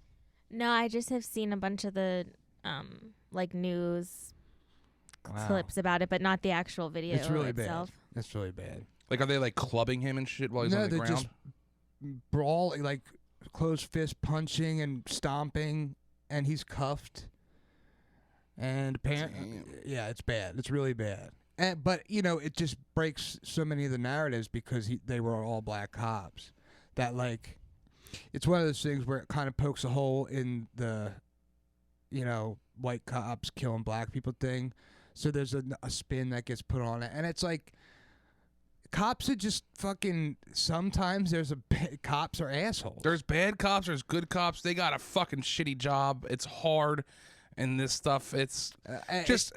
B: No, I just have seen a bunch of the like news clips about it, but not the actual video
C: It's really
B: itself.
C: bad. It's really bad.
A: Like, are they like clubbing him and shit while he's on the ground?
C: Just brawling, like closed fist punching and stomping, and he's cuffed. And apparently, yeah, it's bad. It's really bad. But you know, it just breaks so many of the narratives because they were all black cops. That like, it's one of those things where it kind of pokes a hole in the, you know, white cops killing black people thing. So there's a spin that gets put on it, and it's like, cops are just fucking. Sometimes cops are assholes.
A: There's bad cops. There's good cops. They got a fucking shitty job. It's hard, and this stuff. It's just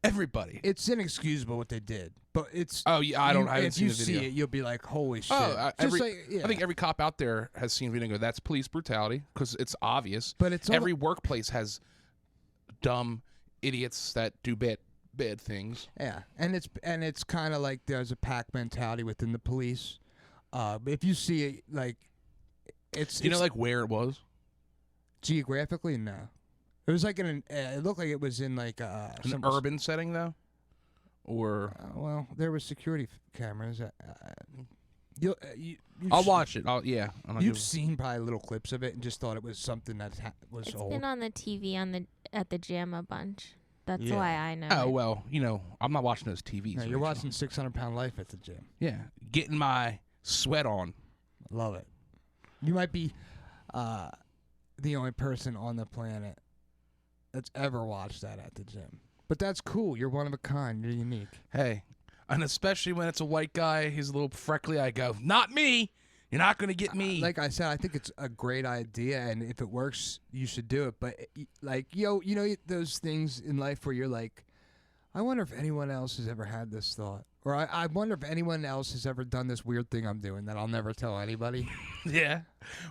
A: everybody.
C: It's inexcusable what they did, but it's.
A: Oh yeah, I haven't seen the video.
C: If you see it, you'll be like, "Holy shit!"
A: I think every cop out there has seen a video and go, "That's police brutality," because it's obvious.
C: But it's
A: every workplace has dumb idiots that do bad things.
C: Yeah, and it's kind of like there's a pack mentality within the police. But if you see it, like, it's
A: know, like where it was
C: geographically, no. It was like it looked like it was in like
A: an urban setting though, or
C: well, there were security cameras.
A: I'll watch it.
C: You've seen probably little clips of it and just thought it was something that was old.
B: It's been on the TV at the gym a bunch. That's why I know.
A: Oh well, you know, I'm not watching those TVs.
C: No, you're watching 600 Pound Life at the gym.
A: Yeah, getting my sweat on.
C: Love it. You might be the only person on the planet that's ever watched that at the gym. But that's cool. You're one of a kind. You're unique.
A: Hey, and especially when it's a white guy, he's a little freckly. I go, not me. You're not going to get me.
C: Like I said, I think it's a great idea, and if it works, you should do it. But, like, you know those things in life where you're like, I wonder if anyone else has ever had this thought. Or I wonder if anyone else has ever done this weird thing I'm doing that I'll never tell anybody.
A: Yeah.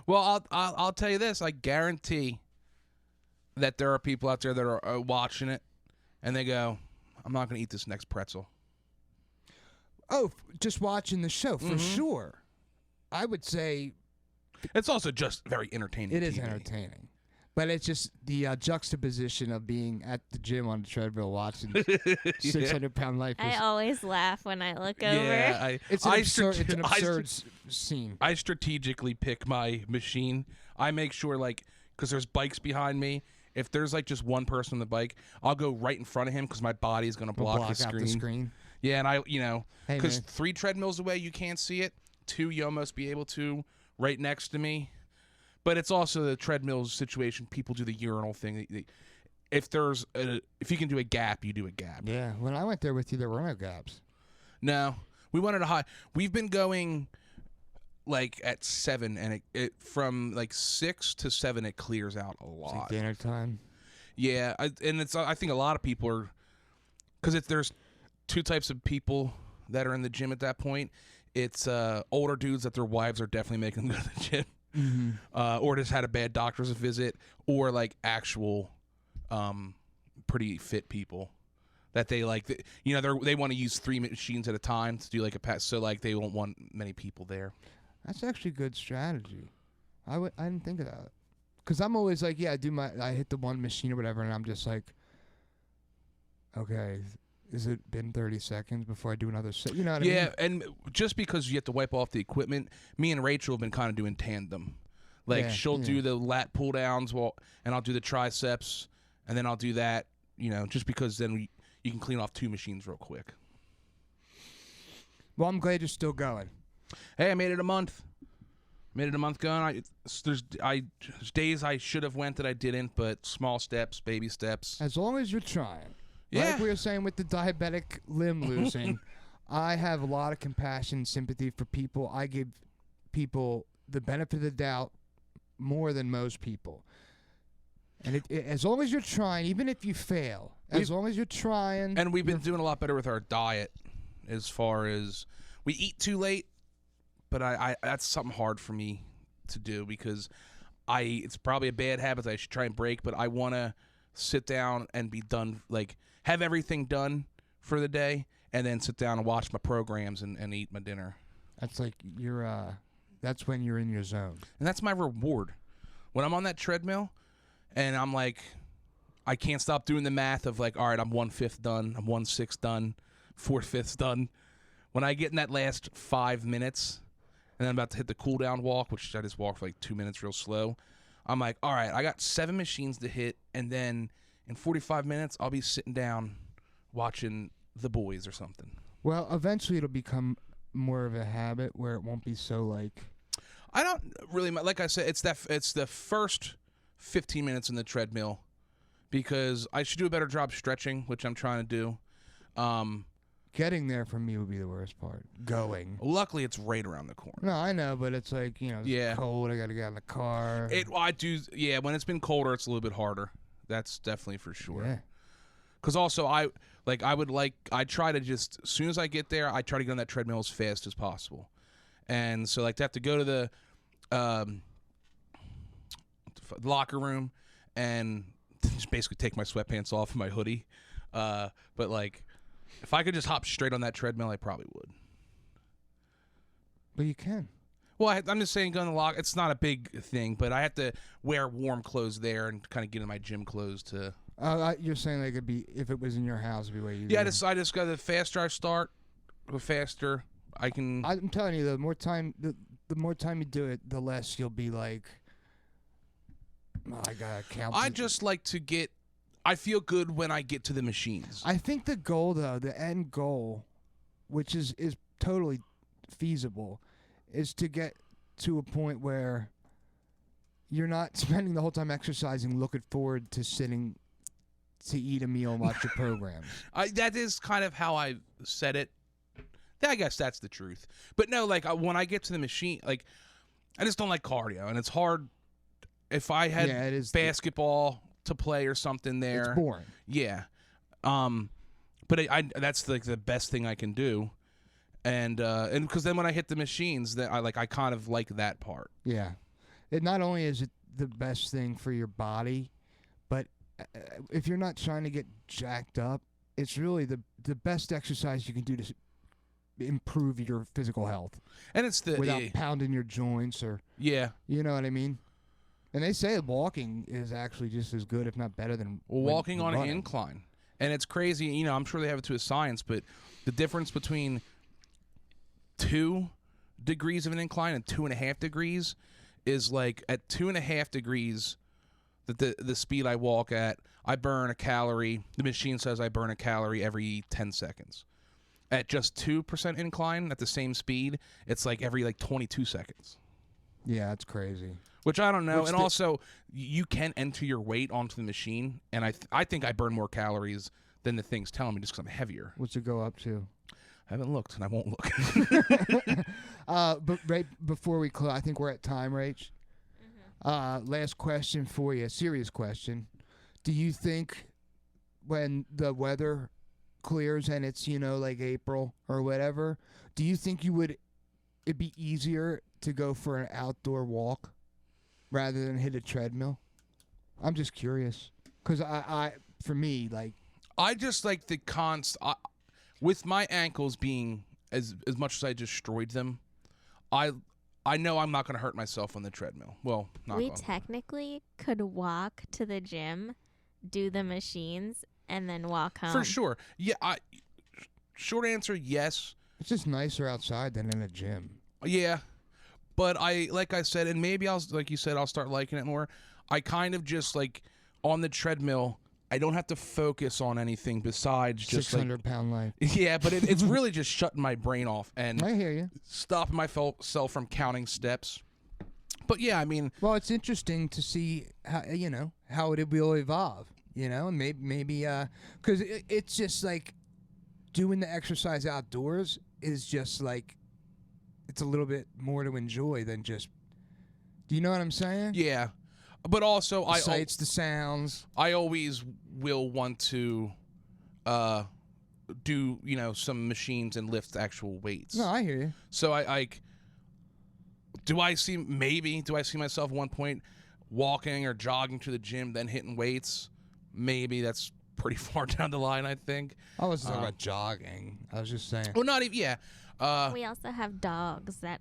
A: Well, I'll tell you this. I guarantee that there are people out there that are watching it, and they go, I'm not going to eat this next pretzel.
C: Oh, just watching the show, for sure. I would say
A: it's also just very entertaining.
C: It is entertaining, but it's just the juxtaposition of being at the gym on the treadmill watching 600 Pound Life.
B: I always laugh when I look over.
A: Yeah,
C: it's an absurd scene.
A: I strategically pick my machine. I make sure, like, because there's bikes behind me. If there's like just one person on the bike, I'll go right in front of him because my body is going to block the
C: out the screen.
A: Yeah, and because
C: hey,
A: 3 treadmills away you can't see it. 2 you almost be able to right next to me. But it's also the treadmills situation. People do the urinal thing. If you can do a gap, you do a gap.
C: Yeah, when I went there with you, there were no gaps.
A: No, we wanted a high. We've been going like at 7, and it from like 6 to 7 it clears out a lot.
C: It's like dinner time.
A: Yeah, I think a lot of people are, because there's 2 types of people that are in the gym at that point. It's older dudes that their wives are definitely making them go to the gym. or just had a bad doctor's visit, or like actual pretty fit people that they like. They want to use 3 machines at a time to do like a pass, so like they won't want many people there.
C: That's actually a good strategy. I didn't think of that. Because I'm always like, yeah, I hit the one machine or whatever, and I'm just like, okay, has it been 30 seconds before I do another set? You know what I mean?
A: Yeah, and just because you have to wipe off the equipment, me and Rachel have been kind of doing tandem. Like, she'll do the lat pull downs, and I'll do the triceps, and then I'll do that, just because then you can clean off 2 machines real quick.
C: Well, I'm glad you're still going.
A: Hey, I made it a month. Going. There's days I should have went that I didn't, but small steps, baby steps.
C: As long as you're trying.
A: Yeah.
C: Like we were saying with the diabetic limb losing, I have a lot of compassion and sympathy for people. I give people the benefit of the doubt more than most people. And as long as you're trying, even if you fail, as long as you're trying.
A: And we've been doing a lot better with our diet as far as we eat too late. But I that's something hard for me to do because it's probably a bad habit that I should try and break, but I want to sit down and be done, like have everything done for the day and then sit down and watch my programs and eat my dinner.
C: That's like that's when you're in your zone.
A: And that's my reward. When I'm on that treadmill and I'm like, I can't stop doing the math of like, all right, I'm 1/5 done, I'm 1/6 done, 4/5 done. When I get in that last 5 minutes, and then I'm about to hit the cool down walk, which I just walk for like 2 minutes real slow. I'm like, all right, I got 7 machines to hit, and then in 45 minutes, I'll be sitting down watching The Boys or something.
C: Well, eventually it'll become more of a habit where it won't be so like...
A: I don't really... Like I said, it's the first 15 minutes in the treadmill because I should do a better job stretching, which I'm trying to do.
C: Getting there for me would be the worst part. Going.
A: Luckily, it's right around the corner.
C: No, I know, but it's like, it's cold. I got to get in the car.
A: I do. Yeah, when it's been colder, it's a little bit harder. That's definitely for sure.
C: Yeah.
A: Because also, I try to just, as soon as I get there, I try to get on that treadmill as fast as possible. And so, like, to have to go to the locker room and just basically take my sweatpants off and my hoodie. But, like... If I could just hop straight on that treadmill, I probably would.
C: But you can.
A: Well, I'm just saying, go in the lock. It's not a big thing, but I have to wear warm clothes there and kind of get in my gym clothes to.
C: You're saying like it'd be if it was in your house, it'd be way easier.
A: Yeah, I just got the faster I start, the faster I can.
C: I'm telling you, the more time you do it, the less you'll be like. Oh, I gotta count.
A: I just like to get. I feel good when I get to the machines.
C: I think the goal, though, the end goal, which is totally feasible, is to get to a point where you're not spending the whole time exercising, looking forward to sitting to eat a meal and watch your programs.
A: That is kind of how I said it. I guess that's the truth. But no, like when I get to the machine, like I just don't like cardio, and it's hard. If I had basketball to play or something there,
C: it's boring.
A: Yeah, but that's like the best thing I can do, and because then when I hit the machines, that I kind of like that part.
C: Yeah, it not only is it the best thing for your body, but if you're not trying to get jacked up, it's really the best exercise you can do to improve your physical health.
A: And it's
C: without pounding your joints or you know what I mean. And they say walking is actually just as good, if not better than
A: walking on
C: running.
A: an incline. And it's crazy, I'm sure they have it to a science, but the difference between 2 degrees of an incline and 2.5 degrees is like at 2.5 degrees, the speed I walk at, I burn a calorie. The machine says I burn a calorie every 10 seconds. At just 2% incline at the same speed, it's like every 22 seconds.
C: Yeah, that's crazy.
A: Which I don't know. And also, you can enter your weight onto the machine, and I think I burn more calories than the thing's telling me just because I'm heavier.
C: What's it go up to?
A: I haven't looked, and I won't look.
C: But right before we close, I think we're at time, Rach. Mm-hmm. Last question for you, serious question. Do you think when the weather clears and it's, like April or whatever, do you think it'd be easier to go for an outdoor walk rather than hit a treadmill? I'm just curious, because for me, like,
A: I just like the with my ankles being as much as I destroyed them, I know I'm not going to hurt myself on the treadmill. Well,
B: we technically could walk to the gym, do the machines, and then walk home.
A: For sure. Yeah. Short answer, yes.
C: It's just nicer outside than in a gym.
A: Yeah, but like I said, and maybe like you said, I'll start liking it more. I kind of just like on the treadmill, I don't have to focus on anything besides just
C: 600-pound life.
A: Yeah, but it's really just shutting my brain off and
C: I hear you.
A: Stopping myself from counting steps. But yeah, I mean,
C: well, it's interesting to see how it will evolve. And maybe because it's just like doing the exercise outdoors is just like it's a little bit more to enjoy than just. Do you know what I'm saying?
A: Yeah. But also,
C: the sights, the sounds.
A: I always will want to do, some machines and lift actual weights.
C: No, I hear you.
A: So do I see myself at one point walking or jogging to the gym, then hitting weights? Maybe that's pretty far down the line, I think.
C: I wasn't talking about jogging. I was just saying.
A: Well, not even, yeah.
B: We also have dogs that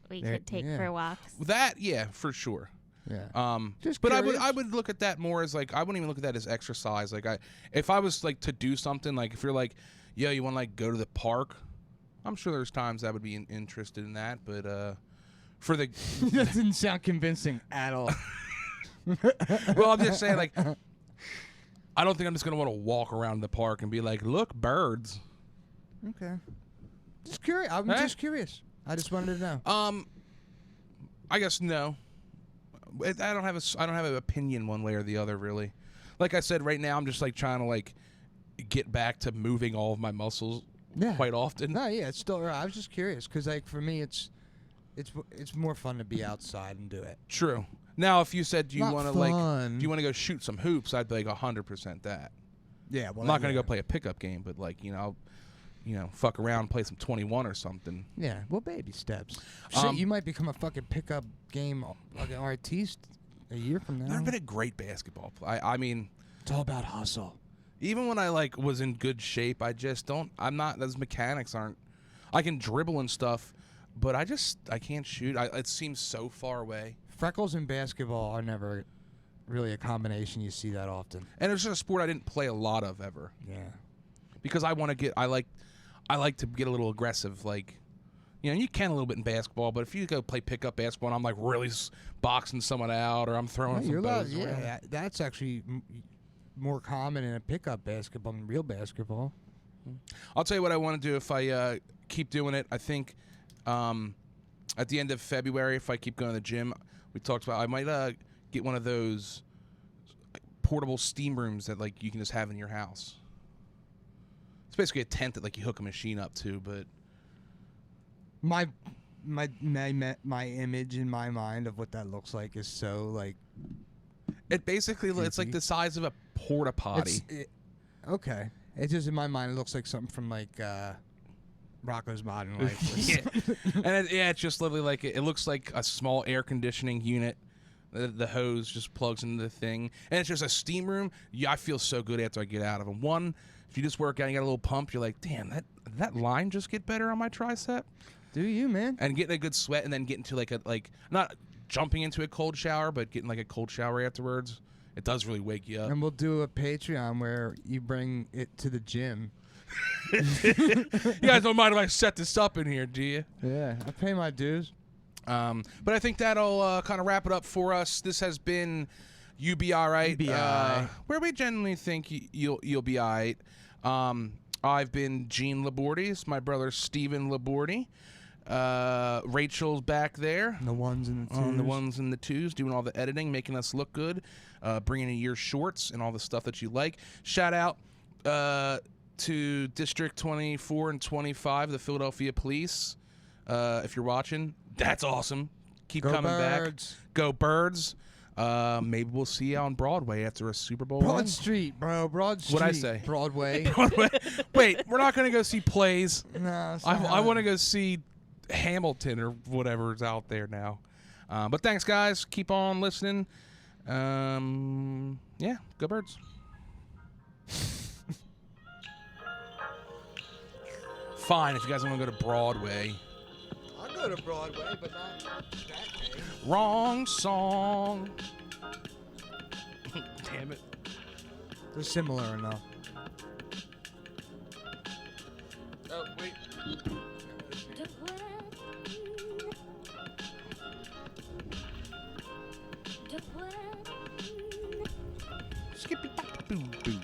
B: we could take for walks.
A: That, yeah, for sure.
C: Yeah.
A: Just but I would look at that more as like I wouldn't even look at that as exercise. Like if I was like to do something, like if you're like, yo, you want to like go to the park, I'm sure there's times I would be interested in that. But for the
C: that didn't sound convincing at all.
A: Well, I'm just saying, like, I don't think I'm just gonna want to walk around the park and be like, look, birds.
C: Okay. Just curious. I'm just curious. I just wanted to know.
A: I guess no. I don't have an opinion one way or the other, really. Like I said, right now I'm just like trying to like get back to moving all of my muscles quite often.
C: No, yeah, it's still. I was just curious because like for me, it's more fun to be outside and do it.
A: True. Now, if you said do you want to go shoot some hoops, I'd be like 100% that.
C: Yeah, well,
A: I'm not gonna go play a pickup game, but like I'll fuck around, play some 21 or something.
C: Yeah, well, baby steps. Shit, you might become a fucking pickup game like an artiste a year from now.
A: I've never been a great basketball player. I mean,
C: it's all about hustle.
A: Even when I like was in good shape, I just don't. I'm not. Those mechanics aren't. I can dribble and stuff, but I can't shoot. It seems so far away.
C: Freckles and basketball are never really a combination you see that often.
A: And it's just a sport I didn't play a lot of ever.
C: Yeah.
A: Because I like to get a little aggressive, like, you can a little bit in basketball, but if you go play pickup basketball and I'm like really boxing someone out or I'm throwing some balls around.
C: Yeah, that's actually more common in a pickup basketball than real basketball.
A: I'll tell you what I want to do if I keep doing it. I think at the end of February, if I keep going to the gym, we talked about I might get one of those portable steam rooms that like you can just have in your house. It's basically a tent that like you hook a machine up to, but
C: my image in my mind of what that looks like is so like
A: it basically it's like the size of a porta potty.
C: Okay, it's just in my mind it looks like something from like Rocco's Modern Life.
A: Yeah. And it's just literally like it looks like a small air conditioning unit. The hose just plugs into the thing, and it's just a steam room. Yeah, I feel so good after I get out of them. One, if you just work out, and you got a little pump. You're like, damn, that line just get better on my tricep.
C: Do you, man?
A: And getting a good sweat, and then getting to like not jumping into a cold shower, but getting like a cold shower afterwards. It does really wake you up.
C: And we'll do a Patreon where you bring it to the gym.
A: You guys don't mind if I set this up in here, do you?
C: Yeah, I pay my dues.
A: But I think that'll kind of wrap it up for us. This has been You Be Aight.
C: You Be Aight.
A: Where we genuinely think you'll be aight. I've been Gene Labordi. It's my brother Stephen Labordi. Rachel's back there.
C: The ones and the twos.
A: The ones and the twos, doing all the editing, making us look good, bringing in your shorts and all the stuff that you like. Shout out to District 24 and 25, the Philadelphia Police. If you're watching, that's awesome. Keep coming
C: Birds.
A: back. Go Birds. Maybe we'll see you on Broadway after a Super Bowl
C: Broad
A: run.
C: Street, bro. Broad Street.
A: What'd I say?
C: Broadway.
A: Wait, we're not going to go see plays.
C: No,
A: I want to go see Hamilton or whatever's out there now. But thanks, guys. Keep on listening. Yeah, go Birds. Fine, if you guys want to go to Broadway.
C: I'll go to Broadway, but not that day.
A: Wrong song. Damn it.
C: They're similar enough.
A: Oh, wait. Skippy boo boo.